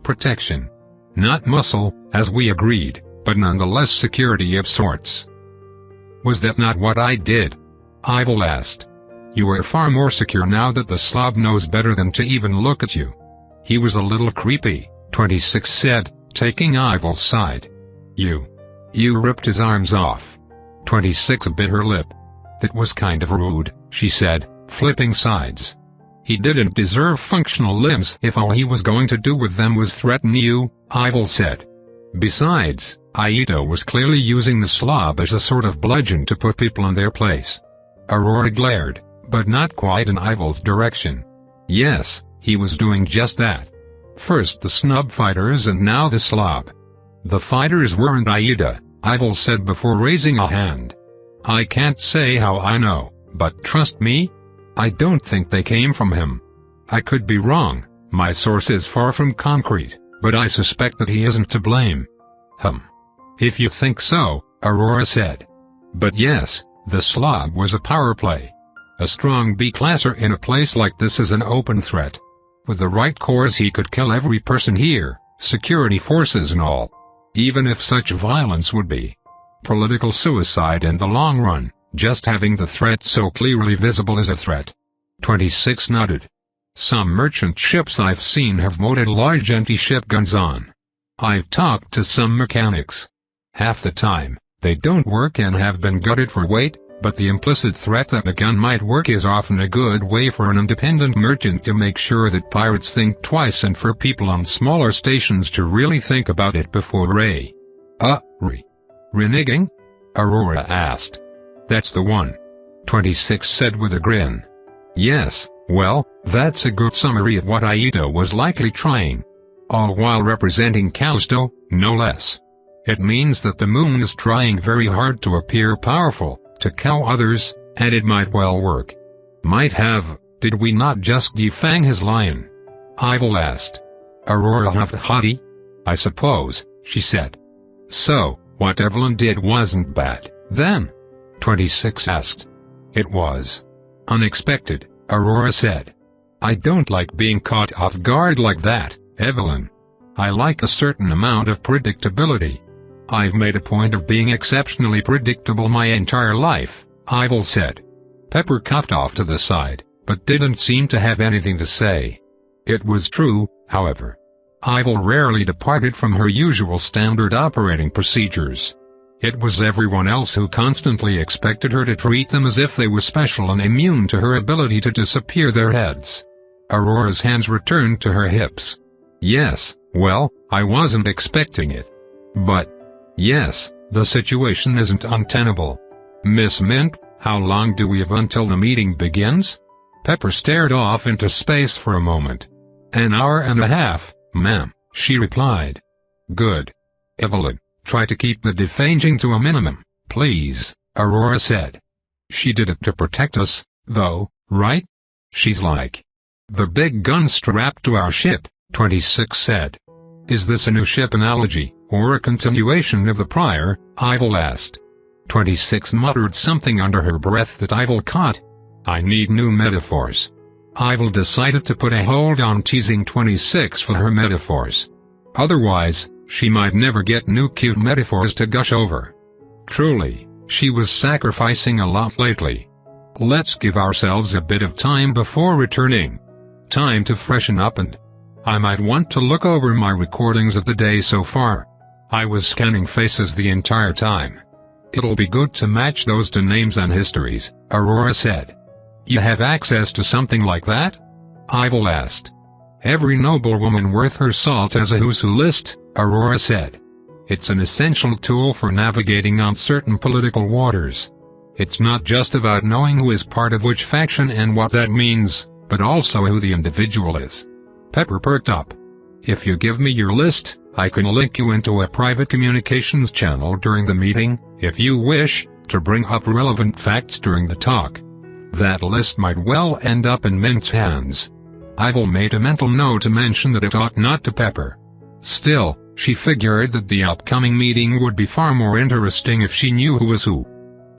protection. Not muscle, as we agreed, but nonetheless security of sorts." "Was that not what I did?" Ivil asked. "You are far more secure now that the slob knows better than to even look at you." "He was a little creepy," 26 said, taking Ivil's side. You ripped his arms off." 26 bit her lip. "That was kind of rude," she said, flipping sides. "He didn't deserve functional limbs if all he was going to do with them was threaten you," Ivil said. "Besides, Aida was clearly using the slob as a sort of bludgeon to put people in their place." Aurora glared, but not quite in Ivil's direction. "Yes, he was doing just that. First the snub fighters and now the slob." "The fighters weren't Aida," Ivil said before raising a hand. "I can't say how I know, but trust me, I don't think they came from him. I could be wrong, my source is far from concrete, but I suspect that he isn't to blame." "If you think so," Aurora said. "But yes, the slob was a power play. A strong B-classer in a place like this is an open threat. With the right course he could kill every person here, security forces and all. Even if such violence would be political suicide in the long run, just having the threat so clearly visible is a threat." 26 nodded. "Some merchant ships I've seen have mounted large anti-ship guns on. I've talked to some mechanics. Half the time, they don't work and have been gutted for weight, But the implicit threat that the gun might work is often a good way for an independent merchant to make sure that pirates think twice and for people on smaller stations to really think about it before reneging? Aurora asked. That's the one. 26 said with a grin. Yes, well, that's a good summary of what Aito was likely trying. All while representing Callisto, no less. It means that the moon is trying very hard to appear powerful, to cow others, and it might well work. Might have, did we not just defang his lion? Ivil asked. Aurora huffed haughty. I suppose, she said. So, what Evelyn did wasn't bad, then? 26 asked. It was. Unexpected, Aurora said. I don't like being caught off guard like that, Evelyn. I like a certain amount of predictability. I've made a point of being exceptionally predictable my entire life, Ivil said. Pepper coughed off to the side, but didn't seem to have anything to say. It was true, however. Ivil rarely departed from her usual standard operating procedures. It was everyone else who constantly expected her to treat them as if they were special and immune to her ability to disappear their heads. Aurora's hands returned to her hips. Yes, well, I wasn't expecting it. But, yes, the situation isn't untenable. Miss Mint, how long do we have until the meeting begins? Pepper stared off into space for a moment. An hour and a half, ma'am, she replied. Good. Evelyn, try to keep the defanging to a minimum, please, Aurora said. She did it to protect us, though, right? She's like the big gun strapped to our ship, 26 said. Is this a new ship analogy, or a continuation of the prior? Ivil asked. 26 muttered something under her breath that Ivil caught. I need new metaphors. Ivil decided to put a hold on teasing 26 for her metaphors. Otherwise, she might never get new cute metaphors to gush over. Truly, she was sacrificing a lot lately. Let's give ourselves a bit of time before returning. Time to freshen up and I might want to look over my recordings of the day so far. I was scanning faces the entire time. It'll be good to match those to names and histories, Aurora said. You have access to something like that? Ivil asked. Every noblewoman worth her salt has a who's who list, Aurora said. It's an essential tool for navigating uncertain political waters. It's not just about knowing who is part of which faction and what that means, but also who the individual is. Pepper perked up. If you give me your list, I can link you into a private communications channel during the meeting, if you wish, to bring up relevant facts during the talk. That list might well end up in Mint's hands. Ivil made a mental note to mention that it ought not to Pepper. Still, she figured that the upcoming meeting would be far more interesting if she knew who was who.